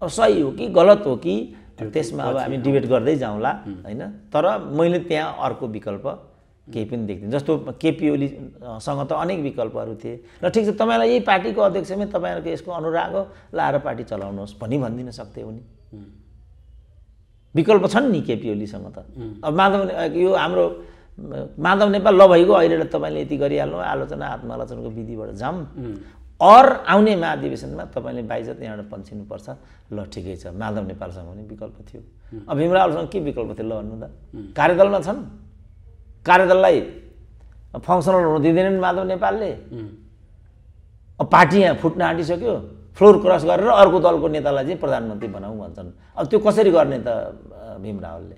अब सही हो कि गलत हो कि त्यसमा अब हामी डिबेट गर्दै जाउँला होइन। तर मैले त्यहाँ अर्को विकल्प केही पनि देख्दिनँ। जस्तो केपी ओलीसँग त अनेक विकल्पहरू थिए। र ठिक छ, तपाईँलाई यही पार्टीको अध्यक्षमै तपाईँहरूको यसको अनुराग हो, लाएर पार्टी चलाउनुहोस् भनिदिन सक्थे उनी। विकल्प छन् नि केपी ओलीसँग त। अब यो हाम्रो माधव नेपाल ल भइगयो, अहिले तपाईँले यति गरिहाल्नु, आलोचना आत्मालोचनाको विधिबाट जाऊँ, और आउने महाधिवेशनमा तपाईँले बाइजत यहाँबाट पन्छिनुपर्छ। ल ठिकै छ, माधव नेपालसँग पनि विकल्प थियो। अब भीम रावलसँग के विकल्प थियो ल भन्नु त? कार्यदलमा छन्, कार्यदललाई फङ्सनल हुन दिँदैनन् माधव नेपालले। अब पार्टी यहाँ फुट्न आँटिसक्यो, फ्लोर क्रस गरेर अर्को दलको नेतालाई चाहिँ प्रधानमन्त्री बनाऊ भन्छन्। अब त्यो कसरी गर्ने त भीम रावलले?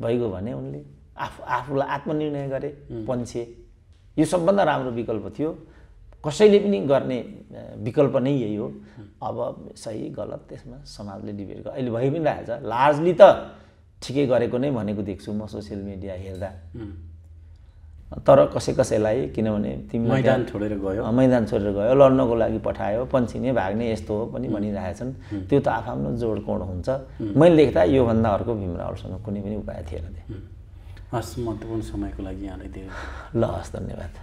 भइगयो भने उनले आफूलाई आत्मनिर्णय गरे, पन्छे। यो सबभन्दा राम्रो विकल्प थियो, कसैले पनि गर्ने विकल्प नै यही हो। अब सही गलत त्यसमा समाजले डिबेट गर्छ। अहिले भइ पनि रहेछ, लार्जली त ठिकै गरेको नै भनेको देख्छु म सोसियल मिडिया हेर्दा। तर कसैलाई किनभने तिमी मैदान छोडेर गयो, लड्नको लागि पठायो, पन्छिने भाग्ने यस्तो हो पनि भनिरहेछन्। त्यो त आफ्नो जोडकोड हुन्छ। मैले लेख्दा योभन्दा अर्को भीम रावलसँग कुनै पनि उपाय थिएन। हस्, महत्त्वपूर्ण समयको लागि यहाँलाई धेरै ल हस्, धन्यवाद।